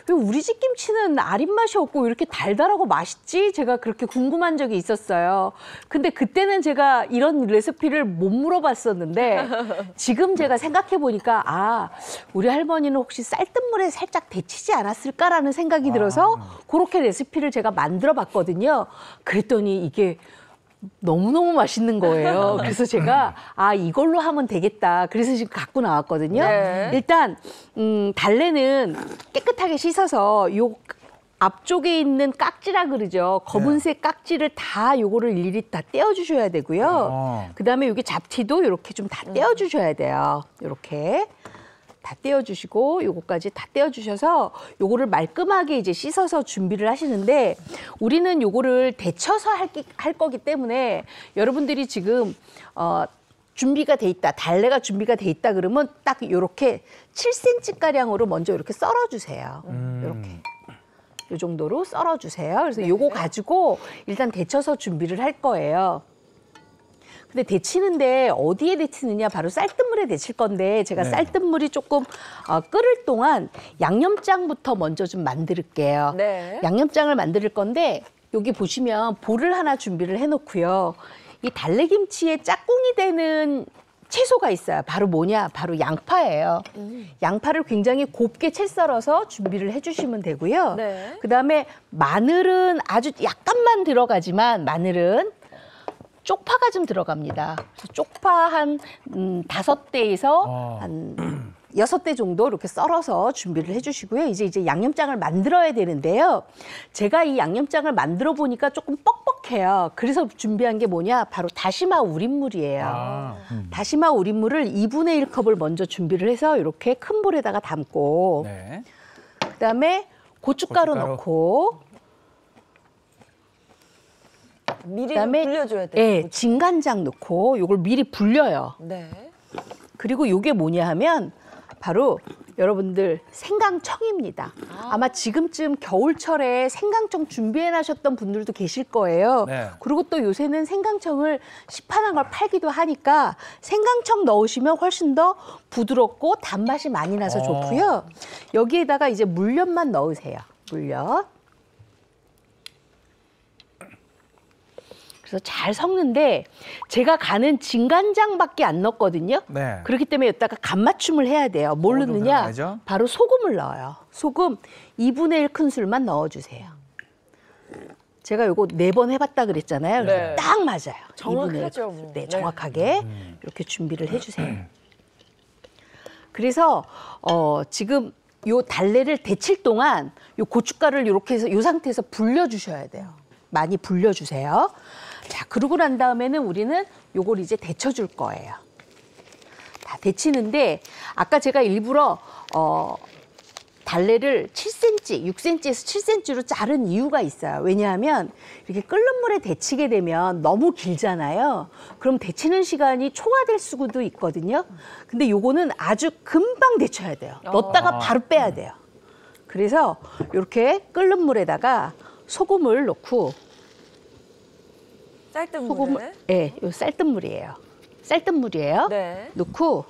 왜 우리 집 김치는 아린 맛이 없고 왜 이렇게 달달하고 맛있지? 제가 그렇게 궁금한 적이 있었어요. 근데 그때는 제가 이런 레시피를 못 물어봤었는데 지금 제가 생각해보니까 우리 할머니는 혹시 쌀뜨물에 살짝 데치지 않았을까라는 생각이 들어서 그렇게 레시피를 제가 만들어봤거든요. 그랬더니 이게 너무너무 맛있는 거예요. 그래서 제가 이걸로 하면 되겠다. 그래서 지금 갖고 나왔거든요. 네. 일단 달래는 깨끗하게 씻어서 요 앞쪽에 있는 깍지라 그러죠. 검은색 깍지를 다 요거를 일일이 다 떼어주셔야 되고요. 그다음에 여기 잡티도 이렇게 좀 다 떼어주셔야 돼요. 이렇게. 다 떼어주시고 요거까지 다 떼어주셔서 요거를 말끔하게 이제 씻어서 준비를 하시는데 우리는 요거를 데쳐서 할 거기 때문에 여러분들이 지금 준비가 돼 있다, 달래가 준비가 돼 있다 그러면 딱 요렇게 7cm 가량으로 먼저 이렇게 썰어주세요. 이렇게. 요 정도로 썰어주세요. 그래서 요거 가지고 일단 데쳐서 준비를 할 거예요. 근데 데치는데 어디에 데치느냐 바로 쌀뜨물에 데칠 건데 제가 쌀뜨물이 조금 끓을 동안 양념장부터 먼저 좀 만들게요. 네. 양념장을 만들 건데 여기 보시면 볼을 하나 준비를 해놓고요. 이 달래김치에 짝꿍이 되는 채소가 있어요. 바로 뭐냐? 바로 양파예요. 양파를 굉장히 곱게 채 썰어서 준비를 해주시면 되고요. 네. 그다음에 마늘은 아주 약간만 들어가지만 마늘은 쪽파가 좀 들어갑니다. 그래서 쪽파 한 5대에서 한 6대 정도 이렇게 썰어서 준비를 해주시고요. 이제 양념장을 만들어야 되는데요. 제가 이 양념장을 만들어 보니까 조금 뻑뻑해요. 그래서 준비한 게 뭐냐? 바로 다시마 우린물이에요. 다시마 우린물을 2분의 1컵을 먼저 준비를 해서 이렇게 큰 볼에다가 담고 네. 그다음에 고춧가루 넣고 미리 그다음에 불려줘야 돼요. 네, 진간장 넣고 요걸 미리 불려요. 네. 그리고 요게 뭐냐 하면 바로 여러분들 생강청입니다. 아마 지금쯤 겨울철에 생강청 준비해 놔셨던 분들도 계실 거예요. 네. 그리고 또 요새는 생강청을 시판한 걸 팔기도 하니까 생강청 넣으시면 훨씬 더 부드럽고 단맛이 많이 나서 좋고요. 여기에다가 이제 물엿만 넣으세요. 물엿. 그래서 잘 섞는데 제가 간은 진간장밖에 안 넣었거든요. 네. 그렇기 때문에 여기다가 간 맞춤을 해야 돼요. 뭘 좀 넣느냐? 들어가야죠. 바로 소금을 넣어요. 소금 2분의 1 큰술만 넣어주세요. 제가 요거 4번 해봤다 그랬잖아요. 그래서 네. 딱 맞아요. 정확하죠, 2분의 1. 뭐. 네, 네. 정확하게 이렇게 준비를 해주세요. 그래서 지금 요 달래를 데칠 동안 요 고춧가루를 이렇게 해서 요 상태에서 불려주셔야 돼요. 많이 불려주세요. 자, 그러고 난 다음에는 우리는 요걸 이제 데쳐줄 거예요. 다 데치는데 아까 제가 일부러 달래를 7cm, 6cm에서 7cm로 자른 이유가 있어요. 왜냐하면 이렇게 끓는 물에 데치게 되면 너무 길잖아요. 그럼 데치는 시간이 초과될 수도 있거든요. 근데 요거는 아주 금방 데쳐야 돼요. 넣었다가 바로 빼야 돼요. 그래서 이렇게 끓는 물에다가 소금을 넣고 쌀뜨물을. 네, 요 쌀뜨물이에요. 쌀뜨물이에요. 네. 넣고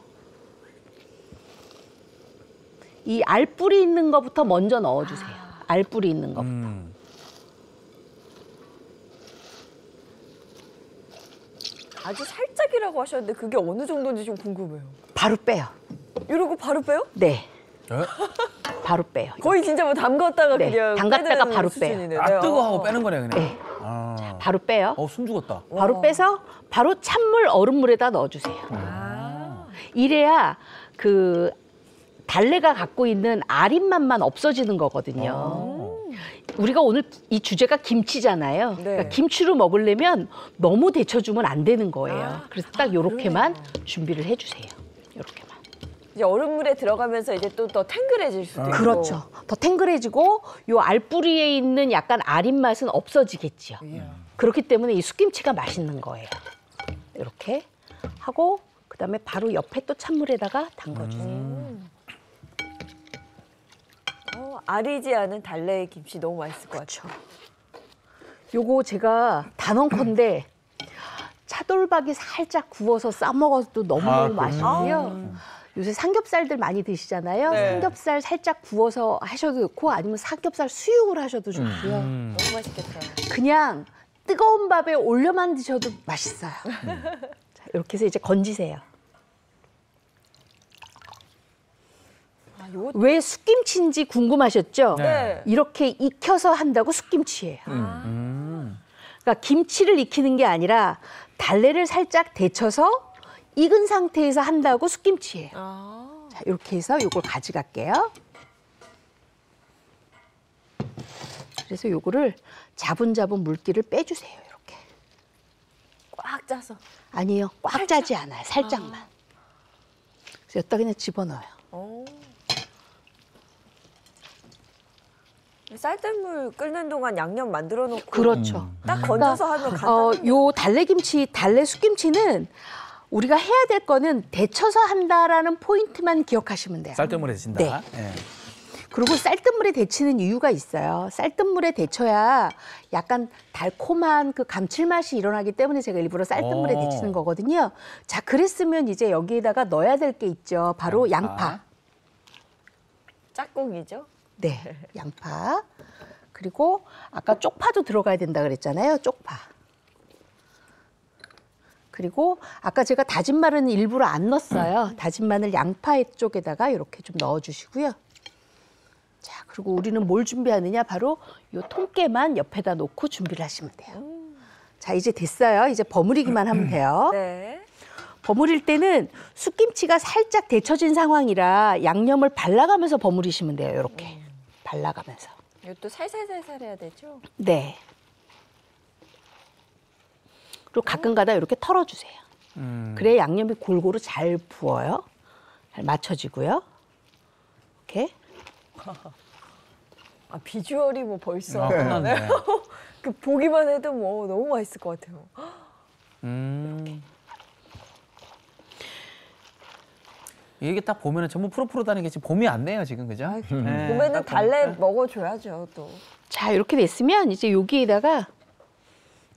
이 알뿌리 있는 거부터 먼저 넣어주세요. 알뿌리 있는 거부터. 아주 살짝이라고 하셨는데 그게 어느 정도인지 좀 궁금해요. 바로 빼요. 이러고 바로 빼요? 네, 네? 바로 빼요. 거의 진짜 뭐 담갔다가 네, 그냥 담갔다가 빼드는 바로 수준이네요. 아, 뜨거 하고 빼는 거네 그냥. 네. 아. 바로 빼요. 숨 죽었다. 바로 빼서 바로 찬물 얼음물에다 넣어주세요. 이래야 그 달래가 갖고 있는 아린 맛만 없어지는 거거든요. 우리가 오늘 이 주제가 김치잖아요. 네. 그러니까 김치로 먹으려면 너무 데쳐주면 안 되는 거예요. 그래서 딱 요렇게만 준비를 해주세요. 요렇게만. 이제 얼음물에 들어가면서 이제 또 더 탱글해질 수도 있고. 그렇죠. 더 탱글해지고 요 알뿌리에 있는 약간 아린 맛은 없어지겠지요. 그렇기 때문에 이 숯김치가 맛있는 거예요. 이렇게 하고 그다음에 바로 옆에 또 찬물에다가 담궈주세요. 아리지 않은 달래 김치 너무 맛있을 것 같아요. 그렇죠. 요거 제가 단언컨대 차돌박이 살짝 구워서 싸 먹어도 너무너무 맛있고요. 요새 삼겹살들 많이 드시잖아요. 네. 삼겹살 살짝 구워서 하셔도 좋고 아니면 삼겹살 수육을 하셔도 좋고요. 너무 맛있겠다. 그냥 뜨거운 밥에 올려만 드셔도 맛있어요. 자, 이렇게 해서 이제 건지세요. 왜 숯김치인지 궁금하셨죠? 네. 이렇게 익혀서 한다고 숯김치예요. 그러니까 김치를 익히는 게 아니라 달래를 살짝 데쳐서 익은 상태에서 한다고 숯김치예요. 자, 이렇게 해서 이걸 가져갈게요. 그래서 요거를 자분자분 물기를 빼주세요. 이렇게. 꽉 짜서. 아니요, 꽉 짜지 않아요. 살짝만. 그래서 여기다 그냥 집어넣어요. 쌀뜨물 끓는 동안 양념 만들어 놓고 그렇죠. 딱 건져서 하면 간단해요. 요 달래김치, 달래 숯김치는 우리가 해야 될 거는 데쳐서 한다라는 포인트만 기억하시면 돼요. 쌀뜨물에 데친다. 네. 예. 그리고 쌀뜨물에 데치는 이유가 있어요. 쌀뜨물에 데쳐야 약간 달콤한 그 감칠맛이 일어나기 때문에 제가 일부러 쌀뜨물에 데치는 거거든요. 자, 그랬으면 이제 여기에다가 넣어야 될 게 있죠. 바로 양파. 짝꿍이죠. 네, 양파. 그리고 아까 쪽파도 들어가야 된다 그랬잖아요. 쪽파. 그리고 아까 제가 다진 마늘은 일부러 안 넣었어요. 다진 마늘 양파 쪽에다가 이렇게 좀 넣어주시고요. 자, 그리고 우리는 뭘 준비하느냐? 바로 이 통깨만 옆에다 놓고 준비를 하시면 돼요. 자, 이제 됐어요. 이제 버무리기만 하면 돼요. 네. 버무릴 때는 숯김치가 살짝 데쳐진 상황이라 양념을 발라가면서 버무리시면 돼요. 이렇게 발라가면서. 이것도 살살살살 해야 되죠? 네. 그리고 가끔가다 이렇게 털어주세요. 그래야 양념이 골고루 잘 부어요. 잘 맞춰지고요. 이렇게. 아, 비주얼이 뭐 벌써. 아, 끝났네. 그 보기만 해도 뭐 너무 맛있을 것 같아요. 이게 딱 보면은 전부 푸릇푸릇하는 게 지금 봄이 안 돼요 지금 그죠? 네. 봄에는 달래 먹어줘야죠 또. 자, 이렇게 됐으면 이제 여기에다가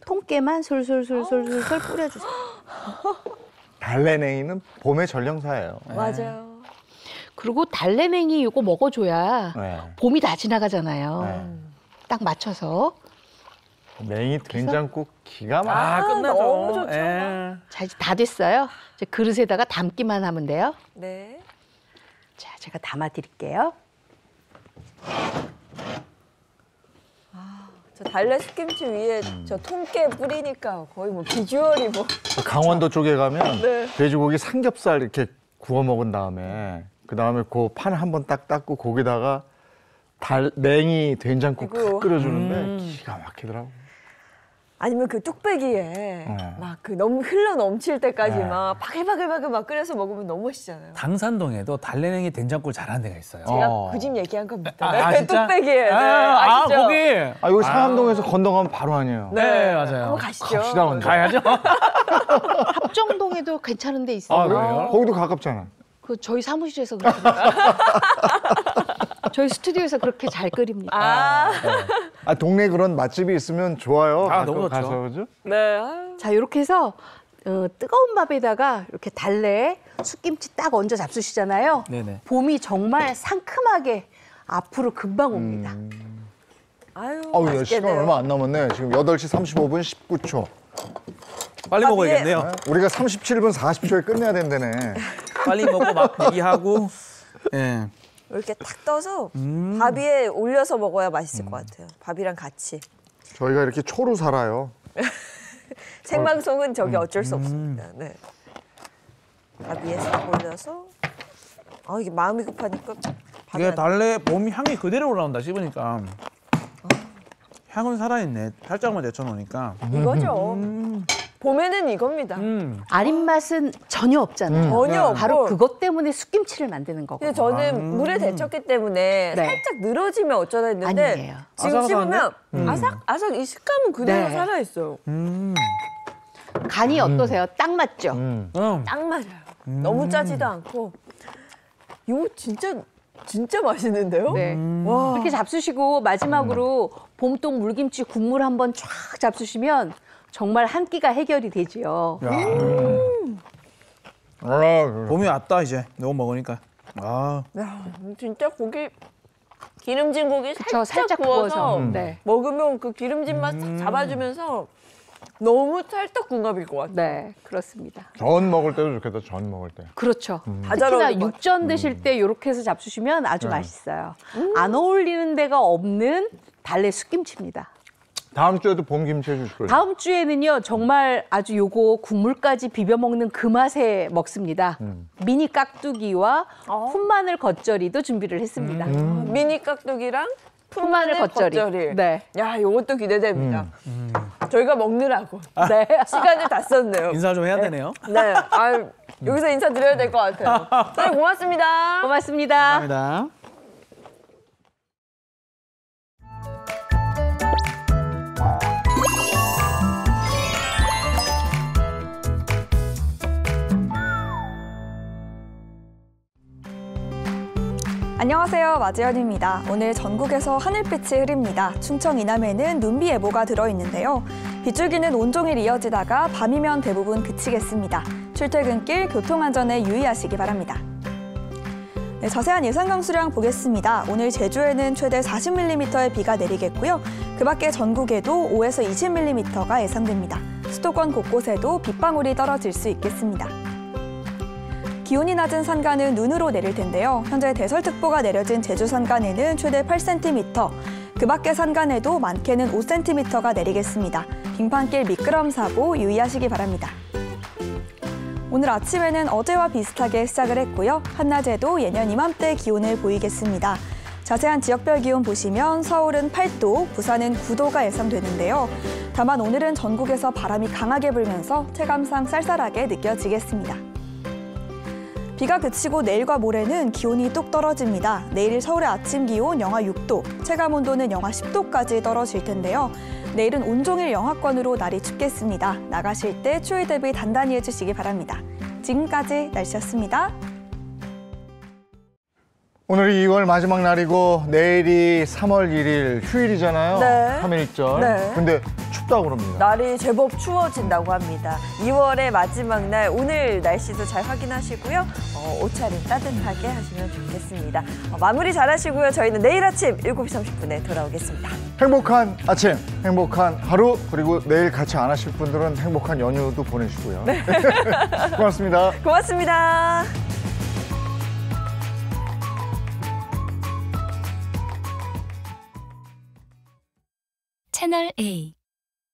통깨만 솔솔솔솔솔 뿌려주세요. 달래냉이는 봄의 전령사예요. 맞아요. 그리고 달래냉이 이거 먹어줘야 네. 봄이 다 지나가잖아요. 네. 딱 맞춰서. 냉이 된장국 기가 막혀. 끝나죠. 너무 좋죠. 예. 자, 이제 다 됐어요. 이제 그릇에다가 담기만 하면 돼요. 네. 자, 제가 담아 드릴게요. 저 달래 숯김치 위에 저 통깨 뿌리니까 거의 뭐 비주얼이 뭐. 강원도 쪽에 가면 네. 돼지고기 삼겹살 이렇게 구워 먹은 다음에 그 다음에 그 판 한번 딱 닦고 거기다가 냉이 된장국 이거. 탁 끓여주는데 기가 막히더라고. 아니면 그 뚝배기에 막 그 너무 흘러 넘칠 때까지 네. 막 바글바글바글 막 끓여서 먹으면 너무 맛있잖아요. 당산동에도 달래냉이 된장국을 잘하는 데가 있어요. 제가 어. 그 집 얘기한 겁니다. 아, 네, 진짜? 뚝배기에. 네, 아, 아시죠? 거기. 아 여기 상암동에서 건너가면 바로 아니에요. 네, 맞아요. 한번 가시죠. 갑시다 먼저. 가야죠. 합정동에도 괜찮은 데 있어요. 아, 그래요? 거기도 가깝잖아. 그 저희 사무실에서 그렇게 저희 스튜디오에서 그렇게 잘 끓입니다. 아 동네 그런 맛집이 있으면 좋아요. 아, 너무 좋죠. 가서 그죠? 네. 아유. 자, 이렇게 해서 뜨거운 밥에다가 이렇게 달래 숯김치 딱 얹어 잡수시잖아요. 네네. 봄이 정말 상큼하게 앞으로 금방 옵니다. 아유, 아우 야, 시간 맛있겠네요. 얼마 안 남았네. 지금 8시 35분 19초. 빨리 아, 먹어야겠네요. 우리가 37분 40초에 끝내야 된다네. 빨리 먹고 막 얘기하고. 예. 이렇게 탁 떠서 밥 위에 올려서 먹어야 맛있을 것 같아요. 밥이랑 같이. 저희가 이렇게 초로 살아요. 생방송은 저기 어쩔 수 없습니다. 네. 밥 위에 싹 올려서. 아 이게 마음이 급하니까. 밥이 이게 안- 달래 봄 향이 그대로 올라온다 씹으니까. 향은 살아있네. 살짝만 데쳐놓으니까. 이거죠. 봄에는 이겁니다. 아린 맛은 전혀 없잖아요. 전혀 없고. 바로 그것 때문에 숯김치를 만드는 거거든요. 근데 저는 물에 데쳤기 때문에 네. 살짝 늘어지면 어쩌다 했는데 아니에요. 지금 아삭아삭한데? 씹으면 아삭아삭 이 식감은 그대로 네. 살아있어요. 간이 어떠세요? 딱 맞죠? 응. 딱 맞아요. 너무 짜지도 않고. 이거 진짜 맛있는데요? 네. 와. 이렇게 잡수시고 마지막으로 봄동 물김치 국물 한번 쫙 잡수시면 정말 한 끼가 해결이 되지요. 봄이 왔다 이제. 너무 먹으니까. 아. 야, 진짜 고기 기름진 고기 그쵸, 살짝 구워서 네. 먹으면 그 기름진 맛 싹 잡아주면서 너무 찰떡궁합일 것 같아요. 네, 그렇습니다. 전 먹을 때도 좋겠다. 전 먹을 때. 그렇죠. 다 잘 특히나 어울릴 것 육전 드실 때 이렇게 해서 잡수시면 아주 맛있어요. 안 어울리는 데가 없는 달래 숯김치입니다. 다음 주에도 봄 김치 해주실 거예요. 다음 주에는요, 정말 아주 요거 국물까지 비벼 먹는 그 맛에 먹습니다. 미니 깍두기와 푼마늘 겉절이도 준비를 했습니다. 미니 깍두기랑 푼마늘 겉절이. 네. 야, 이것도 기대됩니다. 저희가 먹느라고 네. 시간을 다 썼네요. 인사 좀 해야 되네요. 네. 아, 여기서 인사드려야 될 것 같아요. 선생님 고맙습니다. 고맙습니다. 감사합니다. 안녕하세요. 마지연입니다. 오늘 전국에서 하늘빛이 흐립니다. 충청 이남에는 눈비 예보가 들어있는데요. 빗줄기는 온종일 이어지다가 밤이면 대부분 그치겠습니다. 출퇴근길 교통안전에 유의하시기 바랍니다. 네, 자세한 예상 강수량 보겠습니다. 오늘 제주에는 최대 40mm의 비가 내리겠고요. 그 밖에 전국에도 5에서 20mm가 예상됩니다. 수도권 곳곳에도 빗방울이 떨어질 수 있겠습니다. 기온이 낮은 산간은 눈으로 내릴 텐데요. 현재 대설특보가 내려진 제주 산간에는 최대 8cm, 그 밖의 산간에도 많게는 5cm가 내리겠습니다. 빙판길 미끄럼사고 유의하시기 바랍니다. 오늘 아침에는 어제와 비슷하게 시작을 했고요. 한낮에도 예년 이맘때 기온을 보이겠습니다. 자세한 지역별 기온 보시면 서울은 8도, 부산은 9도가 예상되는데요. 다만 오늘은 전국에서 바람이 강하게 불면서 체감상 쌀쌀하게 느껴지겠습니다. 비가 그치고 내일과 모레는 기온이 뚝 떨어집니다. 내일 서울의 아침 기온 영하 6도, 체감 온도는 영하 10도까지 떨어질 텐데요. 내일은 온종일 영하권으로 날이 춥겠습니다. 나가실 때 추위 대비 단단히 해주시기 바랍니다. 지금까지 날씨였습니다. 오늘이 2월 마지막 날이고 내일이 3월 1일 휴일이잖아요. 네. 3.1절. 네. 근데 춥다고 그럽니다. 날이 제법 추워진다고 합니다. 2월의 마지막 날 오늘 날씨도 잘 확인하시고요. 옷차림 따뜻하게 하시면 좋겠습니다. 마무리 잘하시고요. 저희는 내일 아침 7시 30분에 돌아오겠습니다. 행복한 아침, 행복한 하루, 그리고 내일 같이 안 하실 분들은 행복한 연휴도 보내시고요. 네. 고맙습니다. 고맙습니다. 채널 A